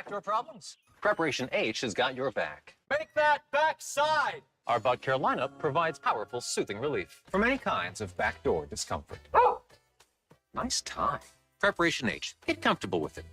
backdoor problems? Preparation H has got your back. Make that backside! Our Bud Care lineup provides powerful, soothing relief from any kinds of backdoor discomfort. Nice tie. Preparation H. Get comfortable with it.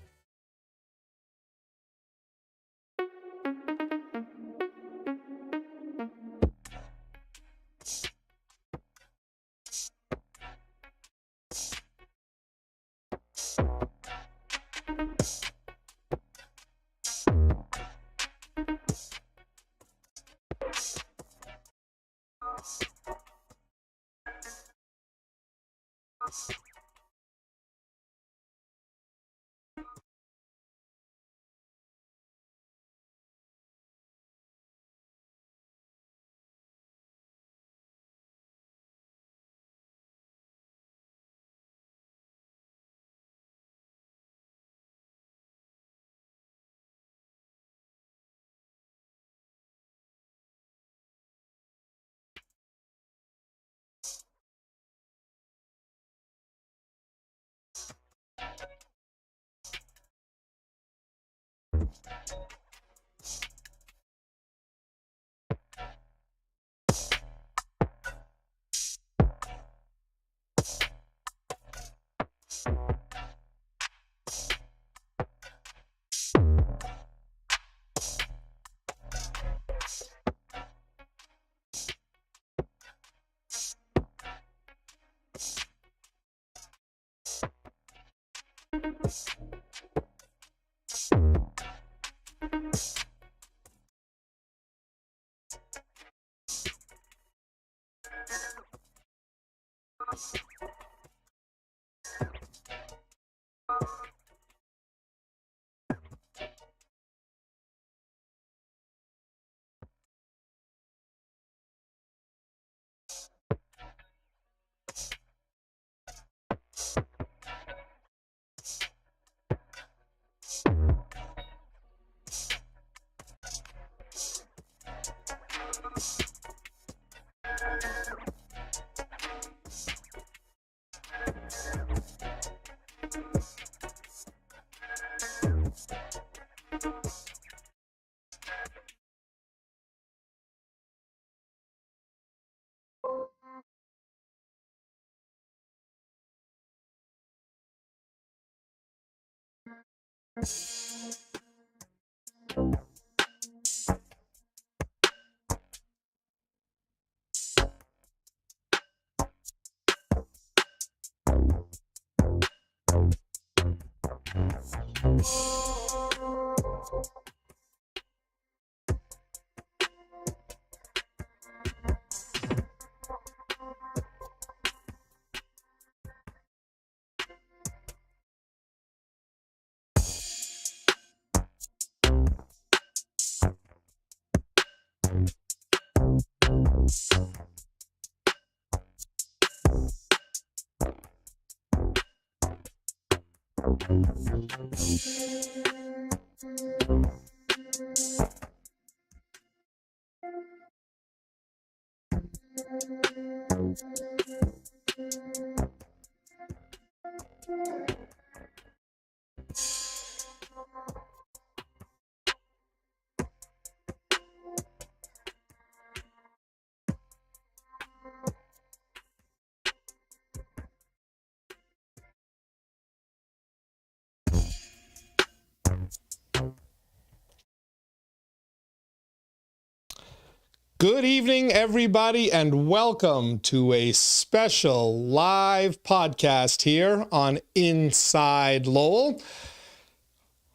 Good evening, everybody, and welcome to a special live podcast here on Inside Lowell.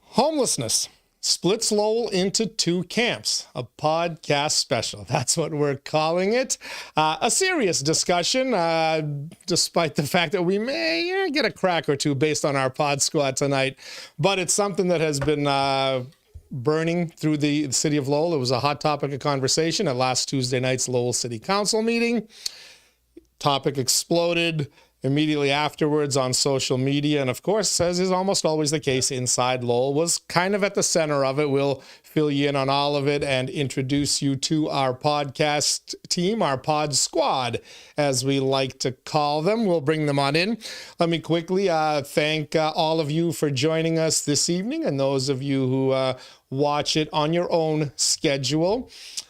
Homelessness splits Lowell into two camps, a podcast special. That's what we're calling it. A serious discussion, despite the fact that we may get a crack or two based on our pod squad tonight. But it's something that has been burning through the city of Lowell. It was a hot topic of conversation at last Tuesday night's Lowell City Council meeting. Topic exploded. immediately afterwards on social media. And of course, as is almost always the case, Inside Lowell was kind of at the center of it. We'll fill you in on all of it and introduce you to our podcast team, our pod squad, as we like to call them. We'll bring them on in. Let me quickly thank all of you for joining us this evening, and those of you who watch it on your own schedule.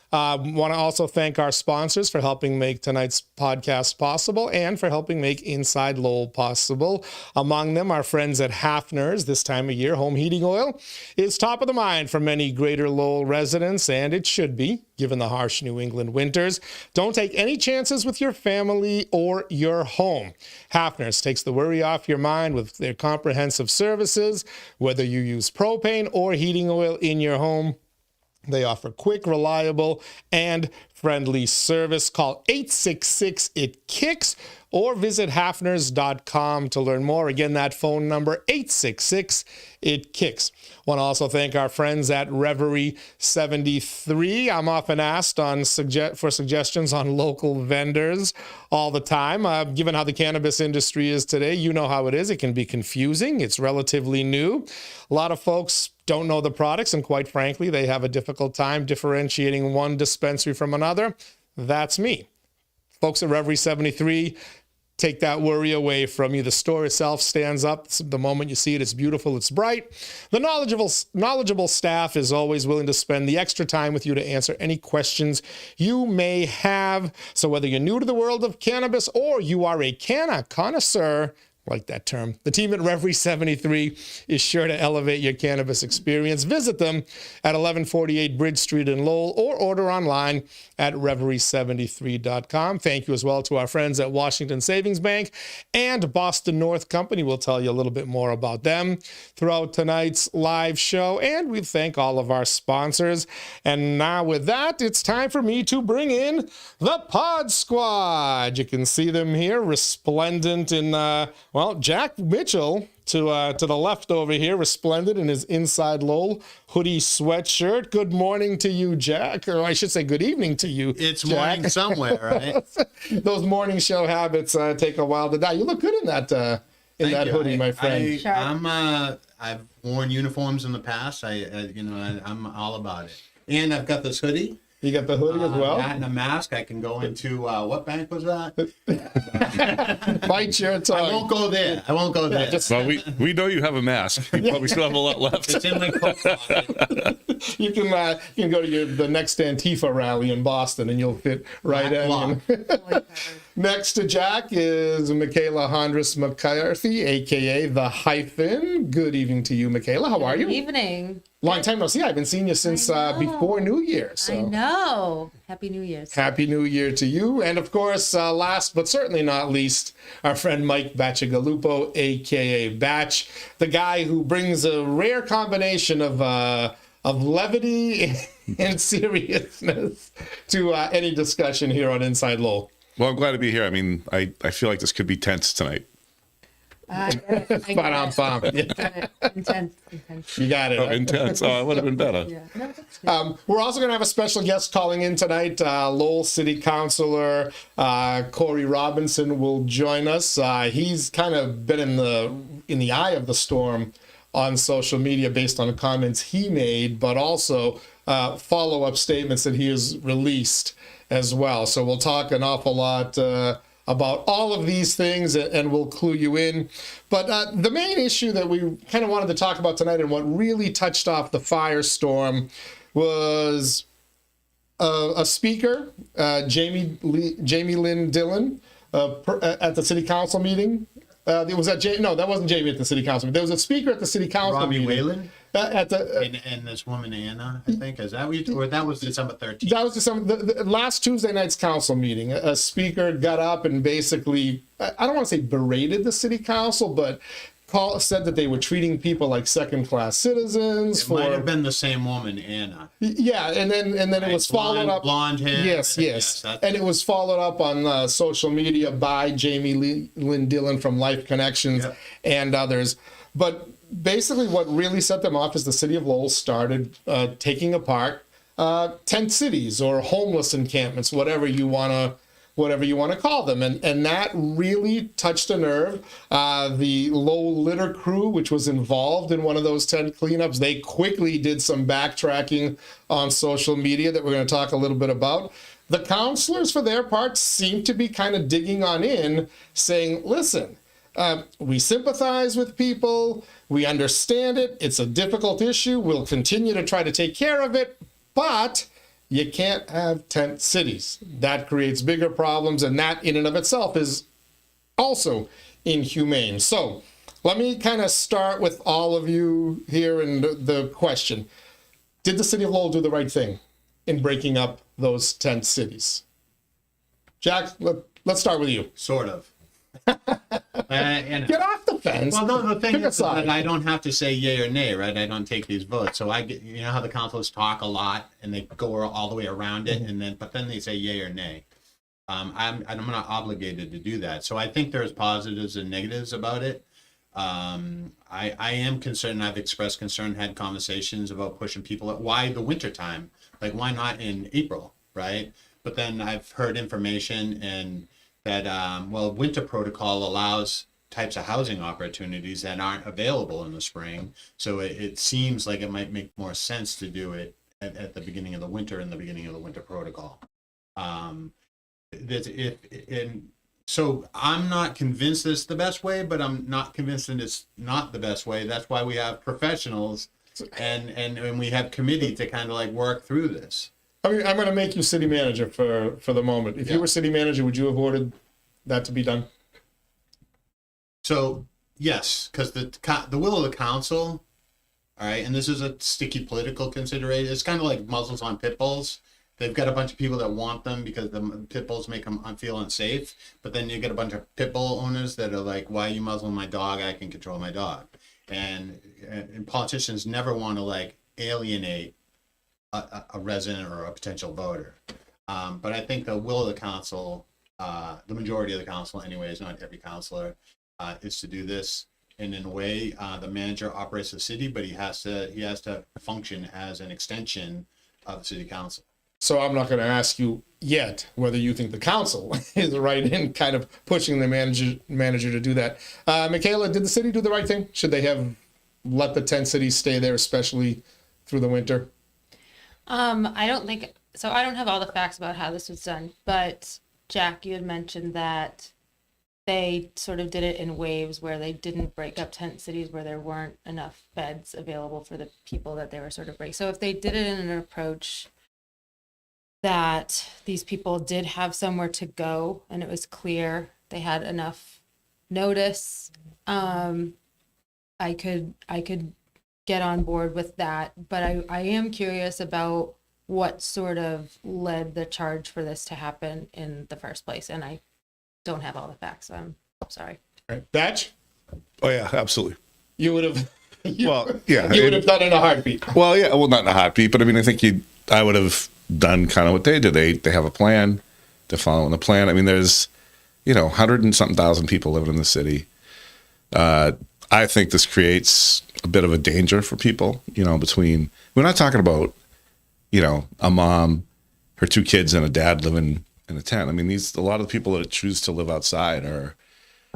Want to also thank our sponsors for helping make tonight's podcast possible and for helping make Inside Lowell possible. Among them, our friends at Hafner's. This time of year, home heating oil is top of the mind for many Greater Lowell residents, and it should be, given the harsh New England winters. Don't take any chances with your family or your home. Hafner's takes the worry off your mind with their comprehensive services, whether you use propane or heating oil in your home. They offer quick, reliable, and friendly service. Call 866-IT-KICKS or visit hafners.com to learn more. Again, that phone number, 866-IT-KICKS. Want to also thank our friends at Reverie 73. I'm often asked for suggestions on local vendors all the time. Given how the cannabis industry is today, you know how it is. It can be confusing. It's relatively new. A lot of folks don't know the products, and quite frankly, they have a difficult time differentiating one dispensary from another. That's me. Folks at Reverie 73 take that worry away from you. The store itself stands up. The moment you see it, it's beautiful, it's bright. The knowledgeable staff is always willing to spend the extra time with you to answer any questions you may have. So whether you're new to the world of cannabis or you are a connoisseur, like that term, the team at Reverie 73 is sure to elevate your cannabis experience. Visit them at 1148 Bridge Street in Lowell or order online at reverie73.com. Thank you as well to our friends at Washington Savings Bank and Boston North Company. We'll tell you a little bit more about them throughout tonight's live show, and we thank all of our sponsors. And now with that, it's time for me to bring in the Pod Squad. You can see them here, resplendent in, Jack Mitchell to the left over here, resplendent in his Inside Lowell hoodie sweatshirt. Good morning to you, Jack. Or I should say good evening to you, It's Jack. morning somewhere, right? Those morning show habits take a while to die. You look good in that hoodie, my friend. I've worn uniforms in the past. I'm all about it. And I've got this hoodie. You got the hoodie as well? That and a mask. I can go into, what bank was that? Bite your tongue. I won't go there. Well, we know you have a mask. You probably still have a lot left. It's in my coat pocket. You can go to the next Antifa rally in Boston and you'll fit right in. Next to Jack is Michaela Hondras McCarthy, a.k.a. The Hyphen. Good evening to you, Michaela. How are you? Good evening. Long time no see. I haven't seen you since before New Year. So. I know. Happy New Year. Happy New Year to you. And of course, last but certainly not least, our friend Mike Bacigalupo, a.k.a. Batch, the guy who brings a rare combination of levity and seriousness to any discussion here on Inside Lowell. Well, I'm glad to be here. I mean, I feel like this could be tense tonight. Intense. You got it. Oh, intense. Oh, it would have been better. Yeah. No, that's good. We're also going to have a special guest calling in tonight. Lowell City Councilor Corey Robinson will join us. He's kind of been in the eye of the storm on social media based on the comments he made, but also follow-up statements that he has released as well. So we'll talk an awful lot about all of these things, and we'll clue you in. But the main issue that we kind of wanted to talk about tonight, and what really touched off the firestorm, was a speaker, Jamie Lynn Dillon, at the city council meeting. That wasn't Jamie at the city council meeting. There was a speaker at the city council Robbie meeting. Whalen? And this woman, Anna, I think. Is that what or that was December 13th? That was the last Tuesday night's council meeting. A speaker got up and basically, I don't want to say berated the city council, but said that they were treating people like second-class citizens. It might have been the same woman, Anna. Yeah, and then it was followed up. Blonde hair. Yes. And it was followed up on social media by Jamie Lynn Dillon from Life Connections and others. But basically what really set them off is the city of Lowell started taking apart tent cities or homeless encampments, whatever you want to whatever you want to call them. And that really touched a nerve. The Lowell litter crew, which was involved in one of those tent cleanups, they quickly did some backtracking on social media that we're going to talk a little bit about. The counselors, for their part, seem to be kind of digging on in, saying, listen, we sympathize with people. We understand it. It's a difficult issue. We'll continue to try to take care of it, but you can't have tent cities. That creates bigger problems, and that in and of itself is also inhumane. So let me kind of start with all of you here in the question. Did the city of Lowell do the right thing in breaking up those tent cities? Jack, let's start with you. Sort of. And Get off the fence. well, no, the thing Pick a is that side. I don't have to say yay or nay, right? I don't take these votes. So I get, you know how the councilors talk a lot and they go all the way around it, and but then they say yay or nay. I'm not obligated to do that. So I think there's positives and negatives about it. I am concerned. I've expressed concern, had conversations about pushing people at why the winter time, like why not in April, right? But then I've heard information and that winter protocol allows types of housing opportunities that aren't available in the spring. So it seems like it might make more sense to do it at the beginning of the winter, in the beginning of the winter protocol. So I'm not convinced it's the best way, but I'm not convinced that it's not the best way. That's why we have professionals and we have committee to kind of like work through this. I mean, I'm going to make you city manager for the moment. If you were city manager, would you have ordered that to be done? So yes, because the will of the council, all right, and this is a sticky political consideration. It's kind of like muzzles on pit bulls. They've got a bunch of people that want them because the pit bulls make them feel unsafe. But then you get a bunch of pit bull owners that are like, why are you muzzling my dog? I can control my dog. And politicians never want to like alienate a resident or a potential voter. But I think the will of the council, the majority of the council anyways, not every councilor, is to do this. And in a way, the manager operates the city, but he has to function as an extension of the city council. So I'm not going to ask you yet whether you think the council is right in kind of pushing the manager to do that. Michaela, did the city do the right thing? Should they have let the tent cities stay there, especially through the winter? I don't think so. I don't have all the facts about how this was done, but Jack, you had mentioned that they sort of did it in waves where they didn't break up tent cities where there weren't enough beds available for the people that they were sort of breaking. So if they did it in an approach that these people did have somewhere to go and it was clear they had enough notice, I could get on board with that. But I am curious about what sort of led the charge for this to happen in the first place. And I don't have all the facts, so I'm sorry. Right. Batch, Oh yeah, absolutely. you would have. Well, yeah. You would have done it in a heartbeat. Well, yeah. Well, not in a heartbeat, but I mean, I think I would have done kind of what they did. They have a plan. They're following the plan. I mean, there's 100 and something thousand people living in the city. I think this creates a bit of a danger for people. Between, we're not talking about a mom, her two kids, and a dad living in a tent. I mean, a lot of the people that choose to live outside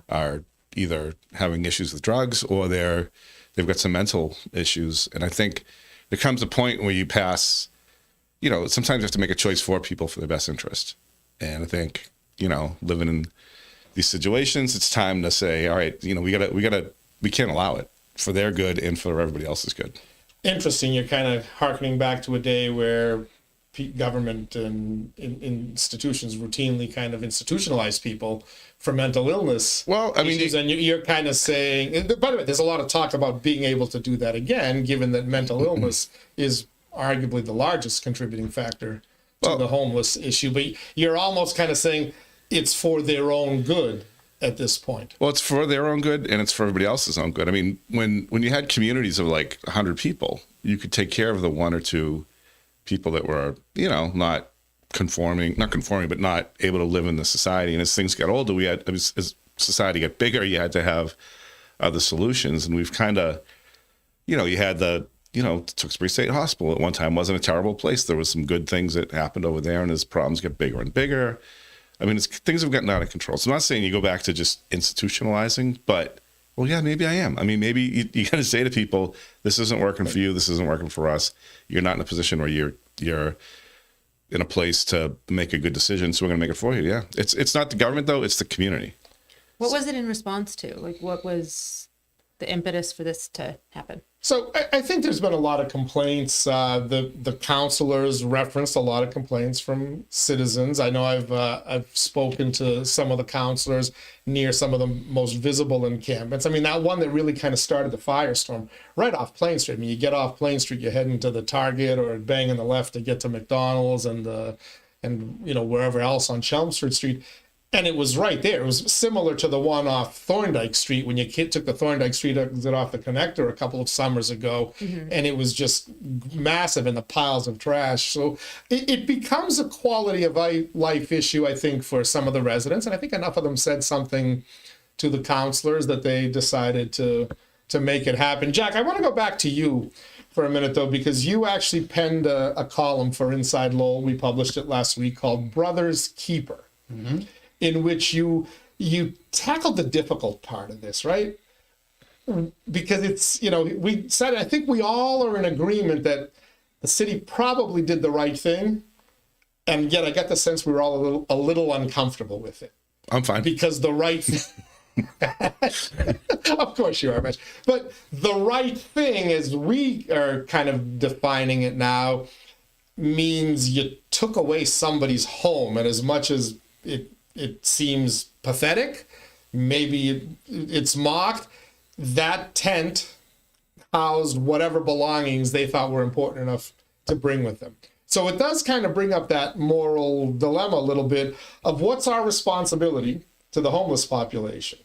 are either having issues with drugs or they've got some mental issues. And I think there comes a point where you pass, sometimes you have to make a choice for people for their best interest. And I think, living in these situations, it's time to say, all right, we can't allow it for their good and for everybody else's good. Interesting. You're kind of hearkening back to a day where government and institutions routinely kind of institutionalize people for mental illness. Well, I mean, issues, and you're kind of saying, and by the way, there's a lot of talk about being able to do that again, given that mental illness is arguably the largest contributing factor to the homeless issue. But you're almost kind of saying it's for their own good at this point. Well, it's for their own good and it's for everybody else's own good. I mean, when you had communities of like 100 people, you could take care of the one or two people that were, not conforming, but not able to live in the society. And as things got older, as society got bigger, you had to have other solutions. And we've kind of, you had Tewksbury State Hospital at one time wasn't a terrible place. There was some good things that happened over there, and as problems get bigger and bigger, I mean, things have gotten out of control. So I'm not saying you go back to just institutionalizing, but well, yeah, maybe I am. I mean, maybe you got to say to people, this isn't working for you. This isn't working for us. You're not in a position where you're in a place to make a good decision. So we're going to make it for you. Yeah. It's not the government though. It's the community. What was it in response to? Like, what was the impetus for this to happen? So I think there's been a lot of complaints. The counselors referenced a lot of complaints from citizens. I know I've spoken to some of the counselors near some of the most visible encampments. I mean, that one that really kind of started the firestorm right off Plain Street. I mean, you get off Plain Street, you're heading to the Target or banging the left to get to McDonald's and wherever else on Chelmsford Street. And it was right there. It was similar to the one off Thorndike Street when your kid took the Thorndike Street exit off the connector a couple of summers ago. And it was just massive in the piles of trash. So it becomes a quality of life issue, I think, for some of the residents. And I think enough of them said something to the counselors that they decided to make it happen. Jack, I want to go back to you for a minute, though, because you actually penned a column for Inside Lowell. We published it last week called Brother's Keeper. In which you tackled the difficult part of this, right? Because it's, we said, I think we all are in agreement that the city probably did the right thing. And yet I got the sense we were all a little uncomfortable with it. I'm fine. Because the right of course you are, Mitch. But the right thing, as we are kind of defining it now, means you took away somebody's home. And as much as it seems pathetic, maybe it's mocked, that tent housed whatever belongings they thought were important enough to bring with them. So it does kind of bring up that moral dilemma a little bit of what's our responsibility to the homeless population.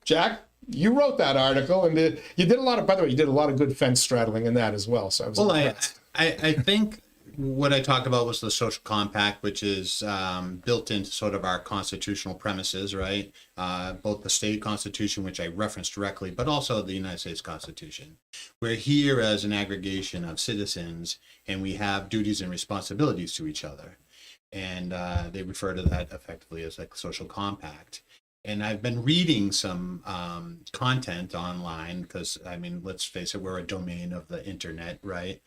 Jack, you wrote that article, and you did a lot of, by the way, you did a lot of good fence straddling in that as well. So I was impressed. I think what I talked about was the social compact, which is built into sort of our constitutional premises, right? Both the state constitution, which I referenced directly, but also the United States Constitution. We're here as an aggregation of citizens, and we have duties and responsibilities to each other. And they refer to that effectively as like social compact. And I've been reading some content online because, I mean, let's face it, we're a domain of the internet, right?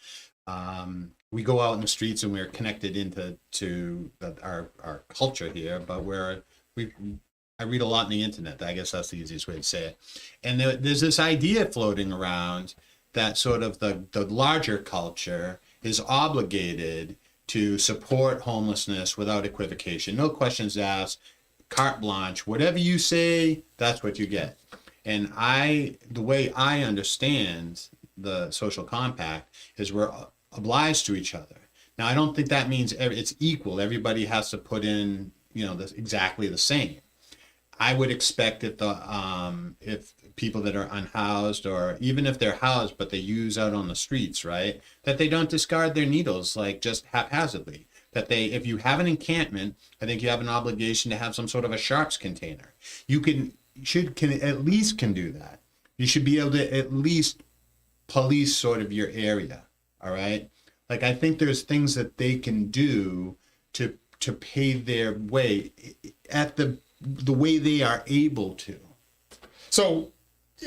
We go out in the streets and we're connected into our culture here, but I read a lot on the internet. I guess that's the easiest way to say it. And there's this idea floating around that sort of the larger culture is obligated to support homelessness without equivocation. No questions asked, carte blanche, whatever you say, that's what you get. And the way I understand the social compact is we're obliged to each other. Now, I don't think that means it's equal. Everybody has to put in, exactly the same. I would expect that if people that are unhoused, or even if they're housed but they use out on the streets, right, that they don't discard their needles like just haphazardly. That if you have an encampment, I think you have an obligation to have some sort of a sharps container. You can at least do that. You should be able to at least police sort of your area. All right. Like, I think there's things that they can do to pay their way at the way they are able to. So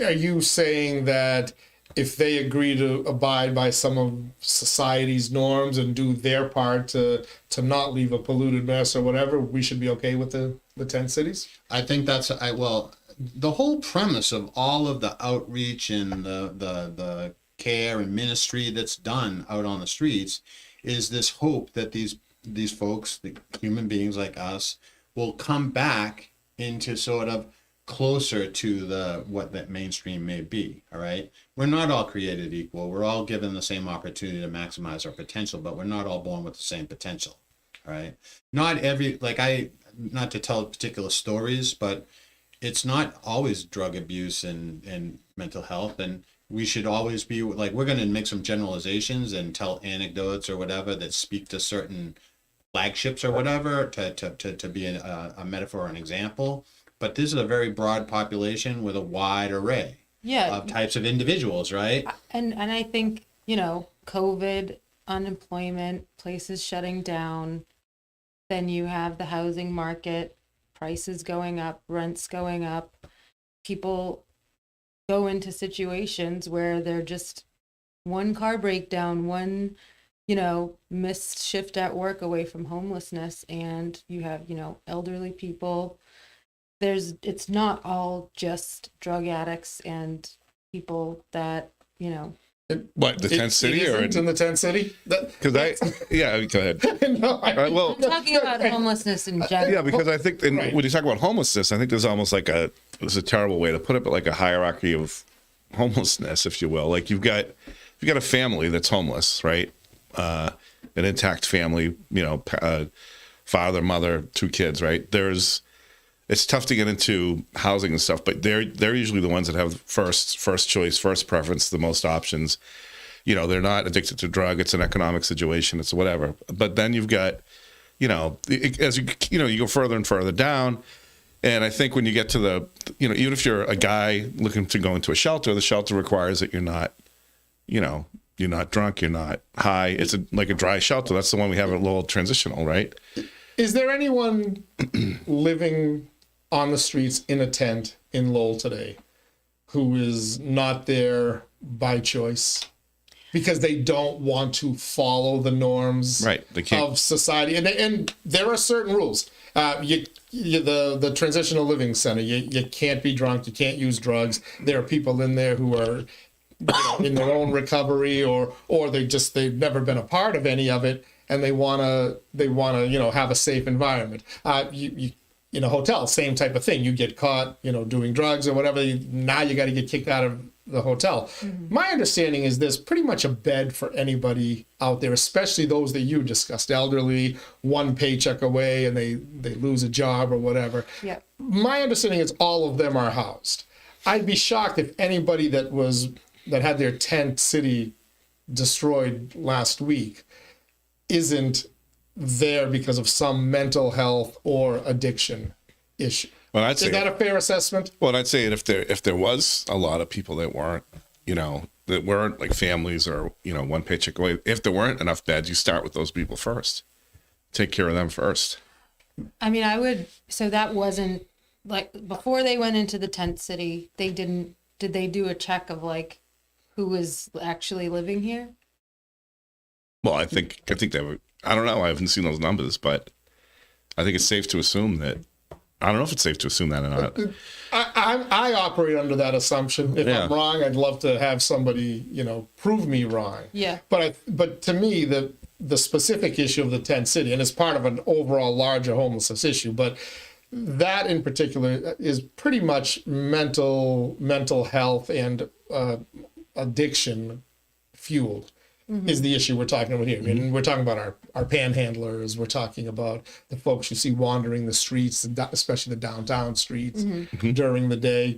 are you saying that if they agree to abide by some of society's norms and do their part to not leave a polluted mess or whatever, we should be okay with the tent cities? I think the whole premise of all of the outreach and the care and ministry that's done out on the streets is this hope that these folks, the human beings like us, will come back into sort of closer to what that mainstream may be. All right, we're not all created equal. We're all given the same opportunity to maximize our potential, but we're not all born with the same potential. All right, not to tell particular stories, but it's not always drug abuse and mental health. And we should always be like, we're going to make some generalizations and tell anecdotes or whatever that speak to certain flagships or whatever to be a metaphor or an example. But this is a very broad population with a wide array of types of individuals, right? And I think, COVID, unemployment, places shutting down, then you have the housing market, prices going up, rents going up. People go into situations where they're just one car breakdown, one, missed shift at work away from homelessness, and you have, elderly people. It's not all just drug addicts and people that, What, the tent city it or isn't in the tent city? because yeah, go ahead. No, Well, I'm talking about homelessness in general. yeah, because I think Right. when you talk about homelessness, I think there's almost like it's a terrible way to put it, but like a hierarchy of homelessness, if you will. Like you've got a family that's homeless, right? An intact family, father, mother, 2 kids, right? It's tough to get into housing and stuff, but they're usually the ones that have first choice, first preference, the most options. They're not addicted to drug. It's an economic situation. It's whatever. But then you've got, as you go further and further down, and I think when you get to the, even if you're a guy looking to go into a shelter, the shelter requires that you're not drunk, you're not high. It's like a dry shelter. That's the one we have at Lowell Transitional, right? Is there anyone living on the streets in a tent in Lowell today who is not there by choice because they don't want to follow the norms They can't. of society? And there are certain rules. The transitional living center, you can't be drunk, you can't use drugs. There are people in there who are in their own recovery or they've never been a part of any of it, and they wanna have a safe environment. You in a hotel, same type of thing. You get caught, doing drugs or whatever. Now you got to get kicked out of the hotel. Mm-hmm. My understanding is there's pretty much a bed for anybody out there, especially those that you discussed, elderly, one paycheck away, and they lose a job or whatever. Yeah. My understanding is all of them are housed. I'd be shocked if anybody that had their tent city destroyed last week isn't there because of some mental health or addiction issue. Well, I'd say is that a fair assessment? Well, I'd say if there was a lot of people that weren't, like families or one paycheck away, if there weren't enough beds, you start with those people first. Take care of them first. I mean, so that wasn't like before they went into the tent city, did they do a check of like who was actually living here? Well, I think they would. I don't know. I haven't seen those numbers, but I think it's safe to assume that. I don't know if it's safe to assume that or not. I operate under that assumption. If Yeah. I'm wrong, I'd love to have somebody, prove me wrong. Yeah. But to me, the specific issue of the tent city, and it's part of an overall larger homelessness issue, but that in particular is pretty much mental health and addiction fueled. Mm-hmm. Is the issue we're talking about here. I mean, we're talking about our panhandlers. We're talking about the folks you see wandering the streets, especially the downtown streets during the day.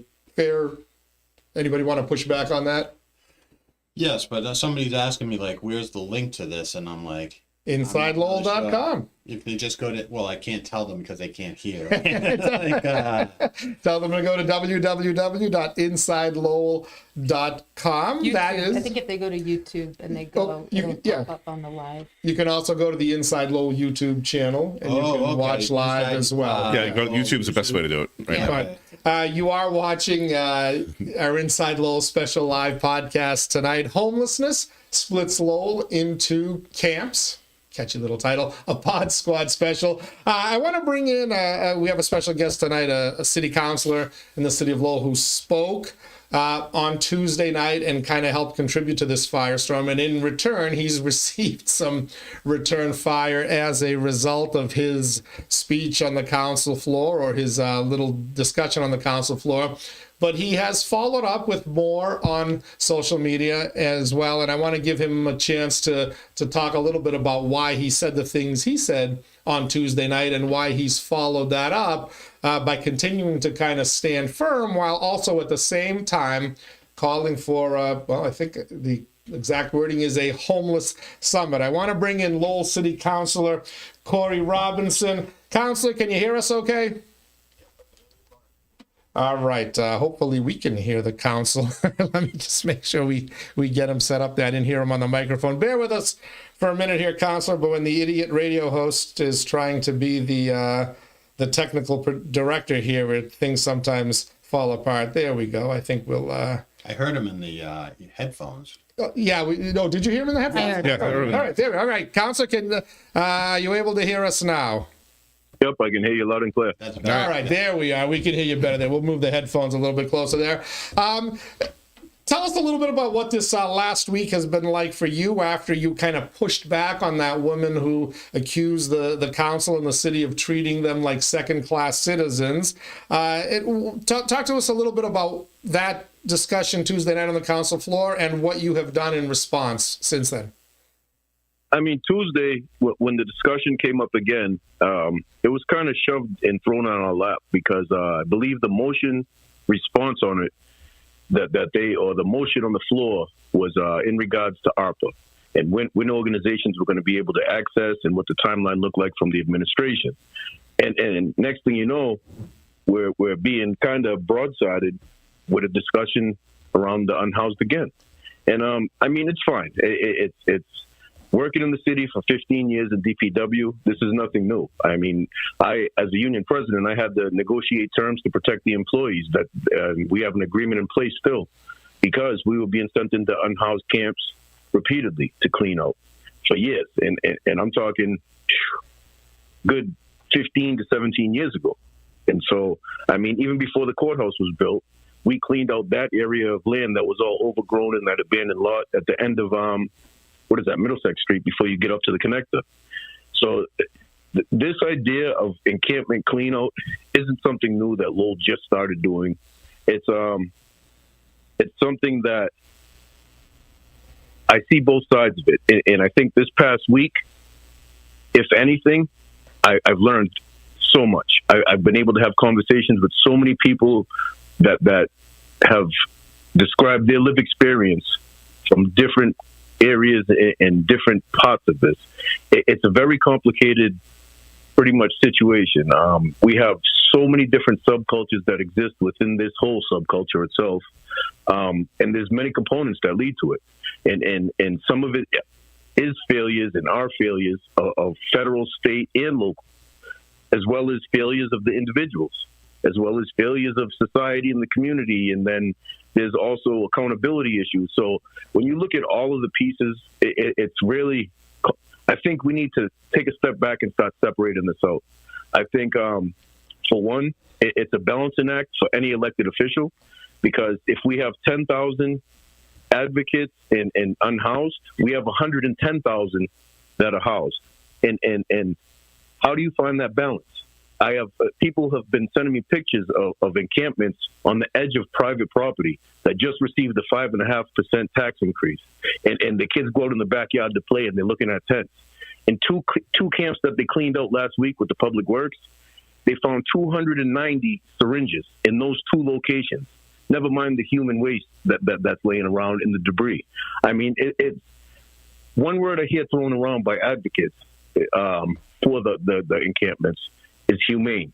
Anybody want to push back on that? Yes, but somebody's asking me, like, where's the link to this? And I'm like... InsideLowell.com. If they just go to... Well, I can't tell them because they can't hear. Tell them to go to www.insidelowell.com. I think if they go to YouTube and they go, it'll pop up on the live. You can also go to the Inside Lowell YouTube channel and you can watch live as well. Yeah, YouTube's the best way to do it right now. But you are watching our Inside Lowell special live podcast tonight. Homelessness splits Lowell into camps. Catchy little title, a Pod Squad special. I want to bring in, we have a special guest tonight, a city councilor in the city of Lowell who spoke on Tuesday night and kind of helped contribute to this firestorm. And in return, he's received some return fire as a result of his speech on the council floor or his little discussion on the council floor. But he has followed up with more on social media as well. And I want to give him a chance to talk a little bit about why he said the things he said on Tuesday night and why he's followed that up by continuing to kind of stand firm while also at the same time calling for, I think the exact wording is a homeless summit. I want to bring in Lowell City Councilor Corey Robinson. Councilor, can you hear us okay? All right. Hopefully we can hear the council. Let me just make sure we get him set up there. I didn't hear him on the microphone. Bear with us for a minute here, Counselor, but when the idiot radio host is trying to be the technical director here, where things sometimes fall apart. There we go. I think we'll... I heard him in the headphones. Yeah, did you hear him in the headphones? I heard him. Yeah, All right, there we go. All right, Counselor, are you able to hear us now? Yep, I can hear you loud and clear. That's All right, there we are. We can hear you better there. We'll move the headphones a little bit closer there. Tell us a little bit about what this last week has been like for you after you kind of pushed back on that woman who accused the council and the city of treating them like second-class citizens. Talk to us a little bit about that discussion Tuesday night on the council floor and what you have done in response since then. I mean, Tuesday, when the discussion came up again, it was kind of shoved and thrown on our lap because I believe the motion response on it the motion on the floor was in regards to ARPA and when organizations were going to be able to access and what the timeline looked like from the administration. And next thing you know, we're being kind of broadsided with a discussion around the unhoused again. And I mean, it's fine. It's working in the city for 15 years in DPW. This is nothing new. I mean, as a union president, I had to negotiate terms to protect the employees. That we have an agreement in place still, because we were being sent into unhoused camps repeatedly to clean out for years. And I'm talking good 15 to 17 years ago. And so, I mean, even before the courthouse was built, we cleaned out that area of land that was all overgrown in that abandoned lot at the end of Middlesex Street before you get up to the connector. So this idea of encampment clean out isn't something new that Lowell just started doing. It's something that I see both sides of it. And I think this past week, if anything, I've learned so much. I've been able to have conversations with so many people that have described their lived experience from different areas and different parts of this. It's a very complicated, pretty much situation. We have so many different subcultures that exist within this whole subculture itself. And there's many components that lead to it. And some of it is failures and are failures of federal, state, and local, as well as failures of the individuals, as well as failures of society and the community. And then there's also accountability issues. So when you look at all of the pieces, it's really, I think we need to take a step back and start separating this out. I think, for one, it's a balancing act for any elected official, because if we have 10,000 advocates and unhoused, we have 110,000 that are housed. And how do you find that balance? I have people have been sending me pictures of encampments on the edge of private property that just received a 5.5% tax increase, and the kids go out in the backyard to play, and they're looking at tents. In two camps that they cleaned out last week with the Public Works, they found 290 syringes in those two locations. Never mind the human waste that's laying around in the debris. I mean, it's one word I hear thrown around by advocates for the encampments is humane.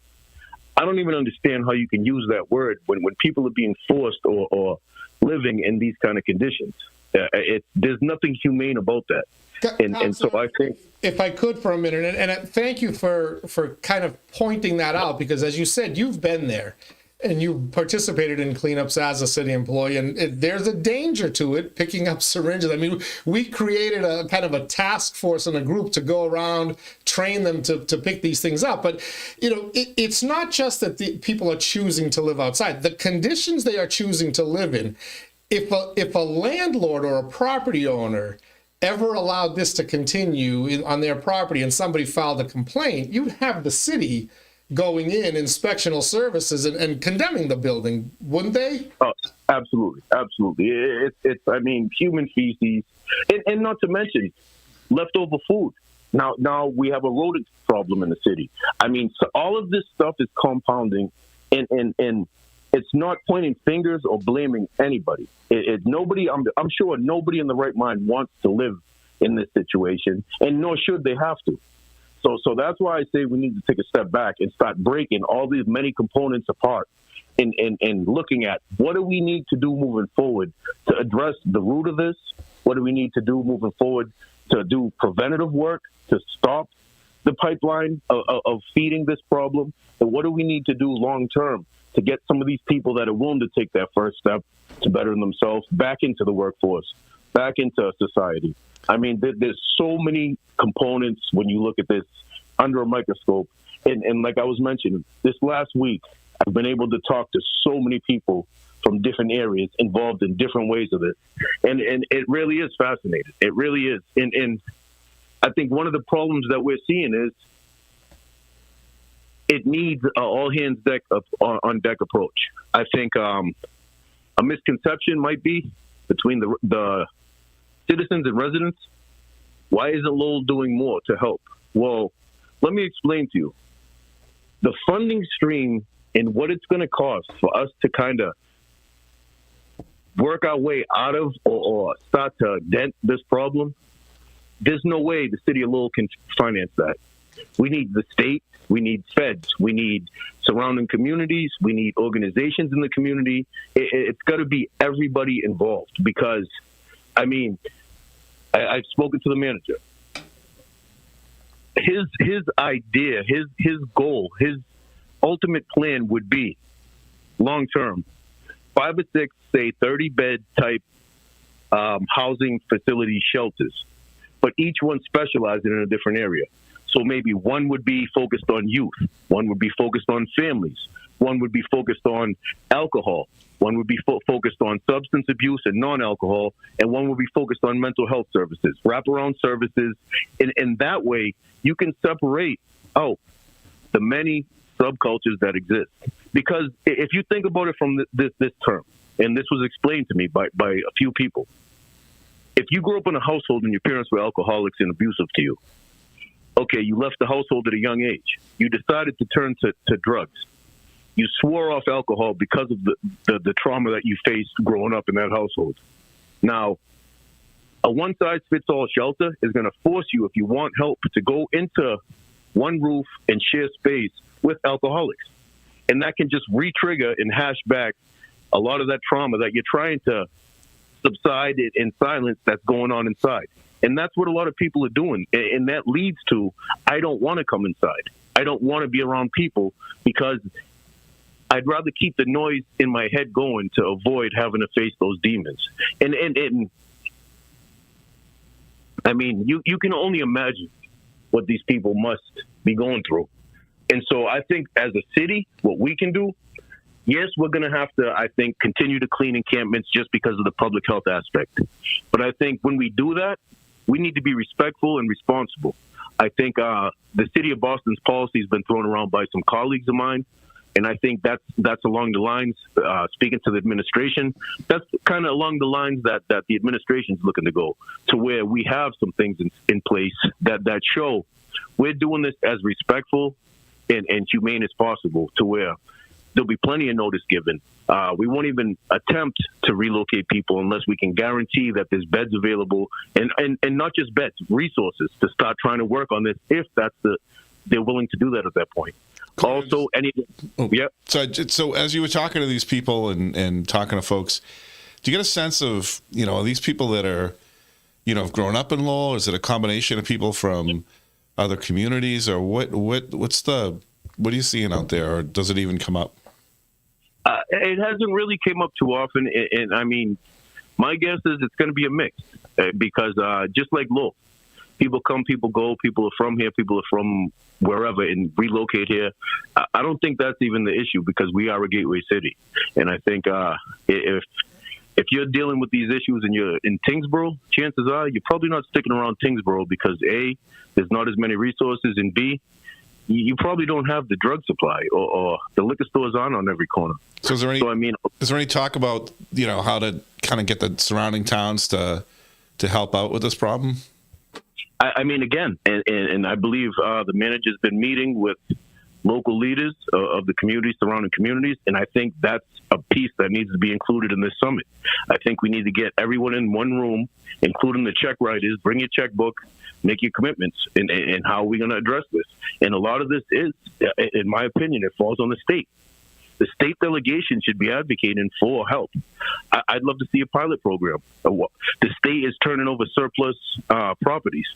I don't even understand how you can use that word when people are being forced or living in these kind of conditions. There's nothing humane about that. And so I think, if I could for a minute, and thank you for kind of pointing that out, because as you said, you've been there and you participated in cleanups as a city employee, and there's a danger to it, picking up syringes. I mean, we created a kind of a task force and a group to go around, train them to pick these things up. But, you know, it's not just that the people are choosing to live outside. The conditions they are choosing to live in, if a landlord or a property owner ever allowed this to continue on their property and somebody filed a complaint, you'd have the city going in, inspectional services, and condemning the building, wouldn't they? Oh, absolutely. Absolutely. It's I mean, human feces, and not to mention leftover food. Now we have a rodent problem in the city. I mean, so all of this stuff is compounding, and it's not pointing fingers or blaming anybody. Nobody, I'm sure nobody in the right mind wants to live in this situation, and nor should they have to. So that's why I say we need to take a step back and start breaking all these many components apart in looking at what do we need to do moving forward to address the root of this? What do we need to do moving forward to do preventative work to stop the pipeline of feeding this problem? And what do we need to do long term to get some of these people that are willing to take that first step to better themselves back into the workforce, back into society? I mean, there's so many components when you look at this under a microscope. And like I was mentioning, this last week, I've been able to talk to so many people from different areas involved in different ways of it. And it really is fascinating. It really is. And I think one of the problems that we're seeing is it needs an all-hands on deck approach. I think a misconception might be between the citizens and residents. Why isn't Lowell doing more to help? Well, let me explain to you. The funding stream and what it's going to cost for us to kind of work our way out of or start to dent this problem, there's no way the city of Lowell can finance that. We need the state, we need feds, we need surrounding communities, we need organizations in the community. It's got to be everybody involved because, I mean, I've spoken to the manager. His idea, his goal, his ultimate plan would be long term, 5 or 6, say 30-bed type housing facility shelters, but each one specializing in a different area. So maybe one would be focused on youth, one would be focused on families, one would be focused on alcohol, one would be focused on substance abuse and non-alcohol, and one would be focused on mental health services, wraparound services. And that way, you can separate out the many subcultures that exist. Because if you think about it from this term, and this was explained to me by a few people, if you grew up in a household and your parents were alcoholics and abusive to you, okay, you left the household at a young age. You decided to turn to drugs. You swore off alcohol because of the trauma that you faced growing up in that household. Now, a one-size-fits-all shelter is going to force you, if you want help, to go into one roof and share space with alcoholics. And that can just re-trigger and hash back a lot of that trauma that you're trying to subside in silence that's going on inside. And that's what a lot of people are doing. And that leads to, I don't want to come inside. I don't want to be around people because I'd rather keep the noise in my head going to avoid having to face those demons. And I mean, you can only imagine what these people must be going through. And so I think as a city, what we can do, yes, we're going to have to, I think, continue to clean encampments just because of the public health aspect. But I think when we do that, we need to be respectful and responsible. I think the city of Boston's policy has been thrown around by some colleagues of mine. And I think that's along the lines, speaking to the administration, that's kind of along the lines that the administration is looking to go, to where we have some things in place that show we're doing this as respectful and humane as possible, to where there'll be plenty of notice given. We won't even attempt to relocate people unless we can guarantee that there's beds available and not just beds, resources to start trying to work on this if they're willing to do that at that point. Also, So as you were talking to these people and talking to folks, do you get a sense of, are these people that are, have grown up in Lowell? Is it a combination of people from other communities, or what are you seeing out there, or does it even come up? It hasn't really came up too often. And I mean, my guess is it's going to be a mix because just like Lowell, people come, people go, people are from here, people are from wherever and relocate here. I don't think that's even the issue because we are a gateway city. And I think if you're dealing with these issues and you're in Tingsboro, chances are you're probably not sticking around Tingsboro because A, there's not as many resources, and B, you probably don't have the drug supply or the liquor stores aren't on every corner. So is there any talk about, how to kind of get the surrounding towns to help out with this problem? I mean, again, and I believe the manager's been meeting with local leaders of the communities, surrounding communities, and I think that's a piece that needs to be included in this summit. I think we need to get everyone in one room, including the check writers, bring your checkbook, make your commitments, and how are we going to address this. And a lot of this is, in my opinion, it falls on the state. The state delegation should be advocating for help. I'd love to see a pilot program. The state is turning over surplus properties.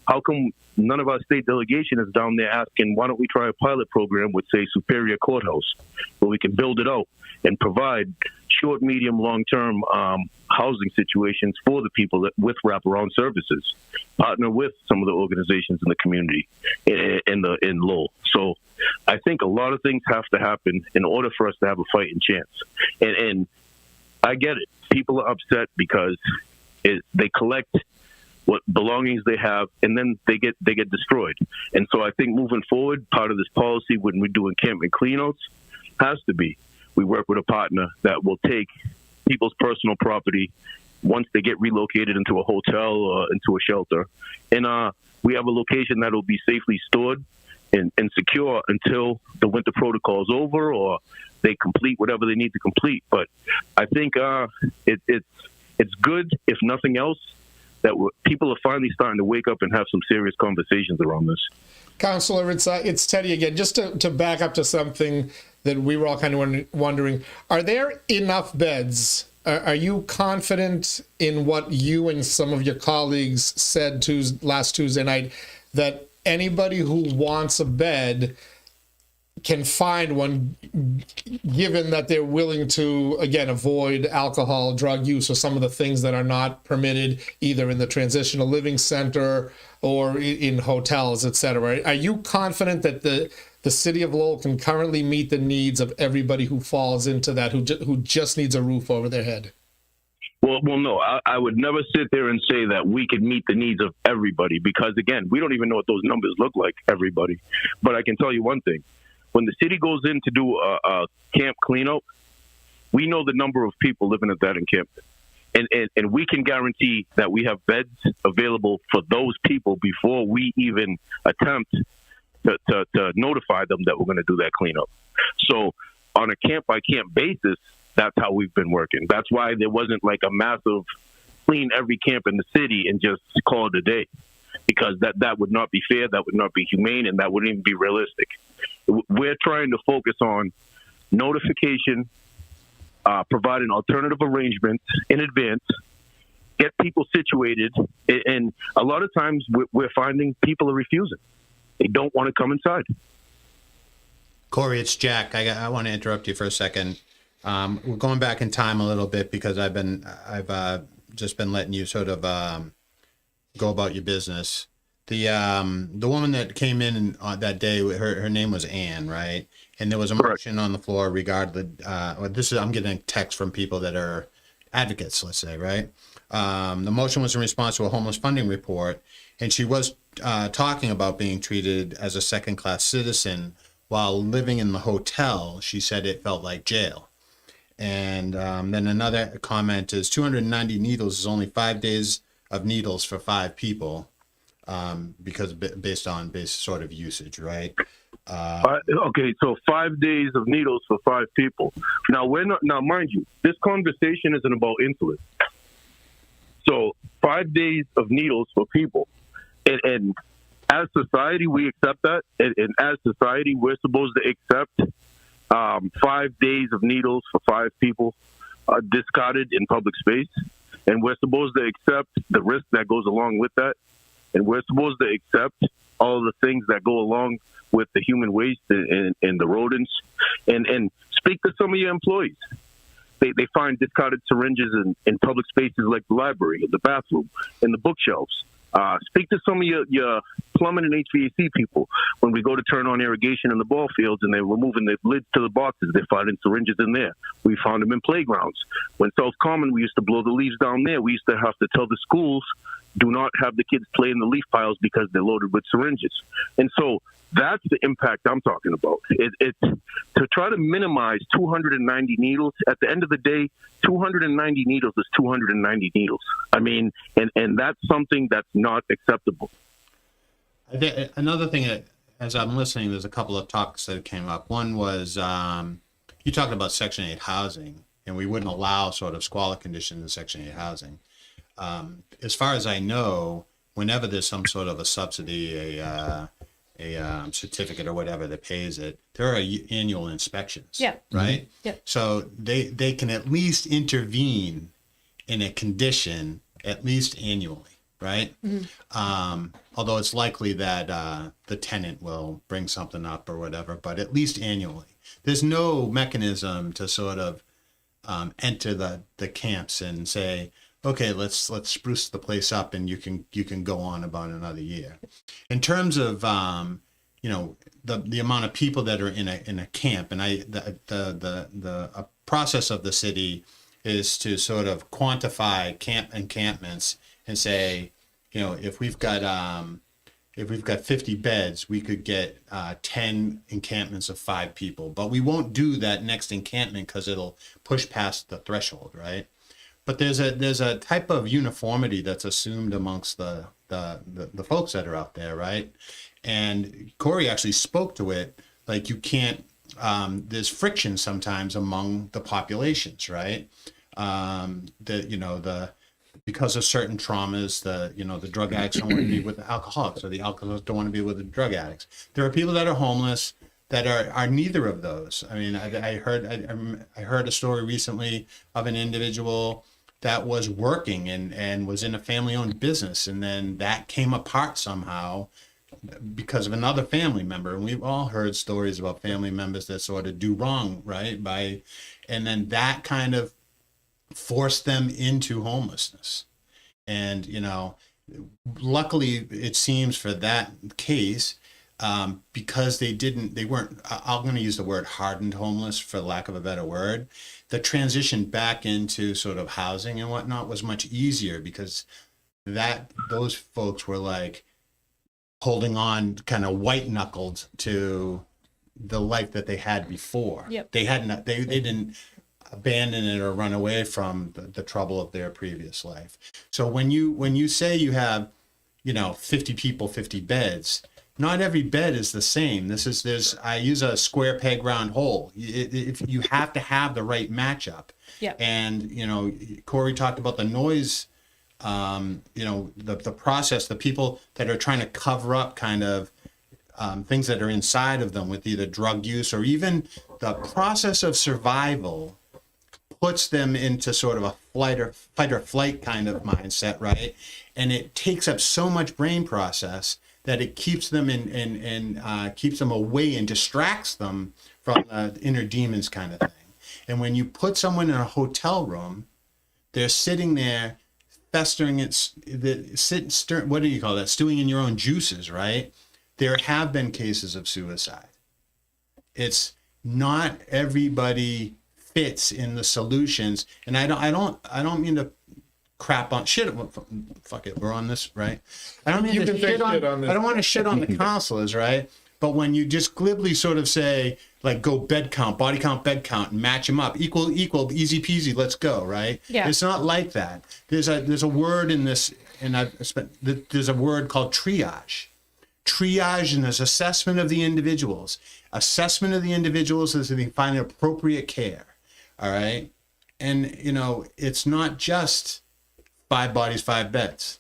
How come none of our state delegation is down there asking, why don't we try a pilot program with, say, Superior Courthouse, where we can build it out and provide short, medium, long-term housing situations for the people with wraparound services. Partner with some of the organizations in the community in Lowell. So I think a lot of things have to happen in order for us to have a fighting chance. And I get it. People are upset because they collect what belongings they have, and then they get destroyed. And so I think moving forward, part of this policy when we do encampment cleanouts has to be we work with a partner that will take people's personal property once they get relocated into a hotel or into a shelter. And we have a location that will be safely stored and secure until the winter protocol is over or they complete whatever they need to complete. But I think it's good, if nothing else, that people are finally starting to wake up and have some serious conversations around this. Counselor, it's Teddy again. Just to back up to something that we were all kind of wondering, are there enough beds? Are you confident in what you and some of your colleagues said last Tuesday night, that anybody who wants a bed can find one, given that they're willing to, again, avoid alcohol, drug use, or some of the things that are not permitted either in the transitional living center or in hotels, et cetera? Are you confident that the city of Lowell can currently meet the needs of everybody who falls into that, who just needs a roof over their head? Well, no, I would never sit there and say that we could meet the needs of everybody because, again, we don't even know what those numbers look like, everybody. But I can tell you one thing. When the city goes in to do a camp cleanup, we know the number of people living at that encampment. And we can guarantee that we have beds available for those people before we even attempt to notify them that we're going to do that cleanup. So on a camp-by-camp basis, that's how we've been working. That's why there wasn't like a massive clean every camp in the city and just call it a day, because that would not be fair, that would not be humane, and that wouldn't even be realistic. We're trying to focus on notification, providing alternative arrangements in advance, get people situated, and a lot of times we're finding people are refusing. They don't want to come inside. Corey, it's Jack. I want to interrupt you for a second. We're going back in time a little bit because I've just been letting you sort of go about your business. The woman that came in that day, her name was Ann, right? And there was a motion on the floor regarding I'm getting a text from people that are advocates, let's say, right? The motion was in response to a homeless funding report, and she was talking about being treated as a second-class citizen while living in the hotel. She said it felt like jail. And then another comment is 290 needles is only 5 days of needles for 5 people. Because based on sort of usage, right? Okay, so 5 days of needles for 5 people. Now mind you, this conversation isn't about insulin. So 5 days of needles for people, and as society we accept that, and as society we're supposed to accept 5 days of needles for 5 people discarded in public space, and we're supposed to accept the risk that goes along with that. And we're supposed to accept all the things that go along with the human waste and the rodents. And speak to some of your employees. They find discarded syringes in public spaces like the library, the bathroom, and the bookshelves. Speak to some of your plumbing and HVAC people. When we go to turn on irrigation in the ball fields and they're removing the lids to the boxes, they're finding syringes in there. We found them in playgrounds. When South Common, we used to blow the leaves down there. We used to have to tell the schools, do not have the kids play in the leaf piles because they're loaded with syringes. And so that's the impact I'm talking about. It's to try to minimize 290 needles. At the end of the day, 290 needles is 290 needles. I mean, and that's something that's not acceptable. I think another thing, as I'm listening, there's a couple of topics that came up. One was you talked about Section 8 housing, and we wouldn't allow sort of squalor conditions in Section 8 housing. As far as I know, whenever there's some sort of a subsidy, certificate or whatever that pays it, there are annual inspections. Yeah. Right. Yep. So they can at least intervene in a condition at least annually. Right. Although it's likely that the tenant will bring something up or whatever, but at least annually. There's no mechanism to sort of enter the camps and say, okay, let's spruce the place up and you can go on about another year. In terms of the amount of people that are in a camp, and the process of the city is to sort of quantify encampments and say, if we've got 50 beds, we could get 10 encampments of 5 people, but we won't do that next encampment because it'll push past the threshold, right? But there's a type of uniformity that's assumed amongst the folks that are out there, right? And Corey actually spoke to it, like you can't. There's friction sometimes among the populations, right? Because of certain traumas, the drug addicts don't want to be with the alcoholics, or the alcoholics don't want to be with the drug addicts. There are people that are homeless that are neither of those. I mean, I heard a story recently of an individual that was working and was in a family-owned business, and then that came apart somehow because of another family member. And we've all heard stories about family members that sort of do wrong, right? And then that kind of forced them into homelessness. And, luckily it seems for that case, because they weren't, I'm going to use the word hardened homeless for lack of a better word, the transition back into sort of housing and whatnot was much easier because those folks were like holding on kind of white knuckled to the life that they had before. Yep. They didn't abandon it or run away from the trouble of their previous life. So when you say you have, 50 people, 50 beds, not every bed is the same. I use a square peg round hole. If you have to have the right matchup. Yeah. And, Corey talked about the noise, the process, the people that are trying to cover up kind of things that are inside of them with either drug use or even the process of survival puts them into sort of a fight or flight kind of mindset, right? And it takes up so much brain process that it keeps them keeps them away and distracts them from the inner demons kind of thing. And when you put someone in a hotel room, they're sitting there festering what do you call that? Stewing in your own juices, right? There have been cases of suicide. It's not everybody fits in the solutions, and I don't mean to crap on shit. Fuck it, we're on this, right? I don't mean to shit on this. I don't want to shit on the counselors, right? But when you just glibly sort of say, like, go bed count, body count, bed count, and match them up, equal, easy peasy, let's go, right? Yeah. It's not like that. There's a word in this, and there's a word called triage. Triage and there's assessment of the individuals. Assessment of the individuals is to find appropriate care. All right. And, it's not just 5 bodies, 5 beds.